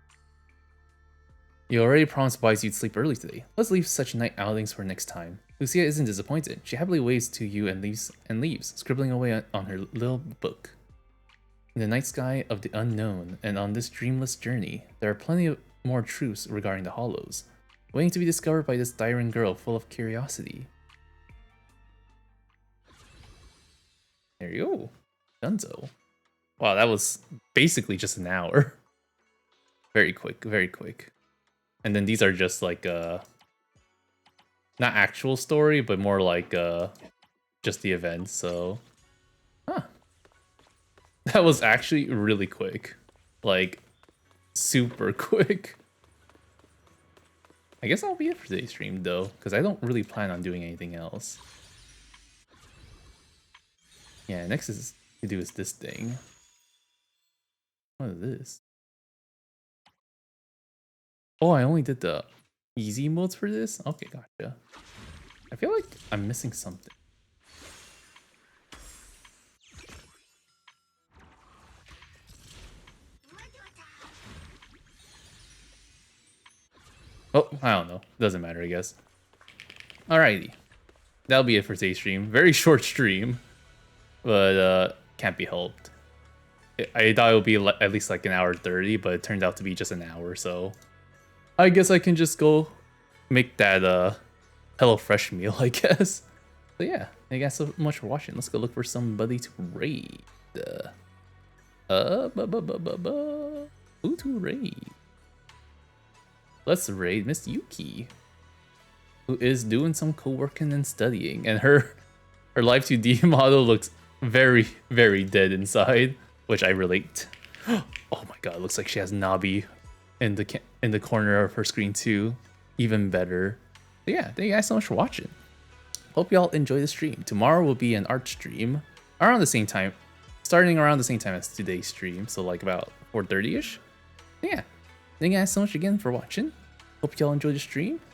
You already promised Wise you'd sleep early today. Let's leave such night outings for next time. Lucia isn't disappointed. She happily waves to you and leaves, scribbling away on her little book. In the night sky of the unknown, and on this dreamless journey, there are plenty of more truths regarding the Hollows, waiting to be discovered by this tyrant girl full of curiosity. There you go. Dunzo. Wow, that was basically just an hour. Very quick, very quick. And then these are just like not actual story, but more like just the events, so huh. That was actually really quick. Like super quick. I guess that'll be it for today's stream though, because I don't really plan on doing anything else. Yeah, next is to do is this thing. What is this? Oh, I only did the easy modes for this? Okay, gotcha. I feel like I'm missing something. Oh, I don't know. Doesn't matter, I guess. Alrighty. That'll be it for today's stream. Very short stream, but can't be helped. I thought it would be at least like an hour 30, but it turned out to be just an hour, so I guess I can just go make that HelloFresh meal, I guess. But yeah, thank you guys so much for watching. Let's go look for somebody to raid. Who to raid? Let's raid Miss Yuki, who is doing some co-working and studying, and her Life 2D model looks very, very dead inside, which I relate. Oh my god, it looks like she has Nabi in the corner of her screen too. Even better. But yeah, thank you guys so much for watching. Hope y'all enjoy the stream. Tomorrow will be an art stream around the same time, starting around the same time as today's stream, so like about 4:30ish. Yeah, thank you guys so much again for watching. Hope y'all enjoyed the stream,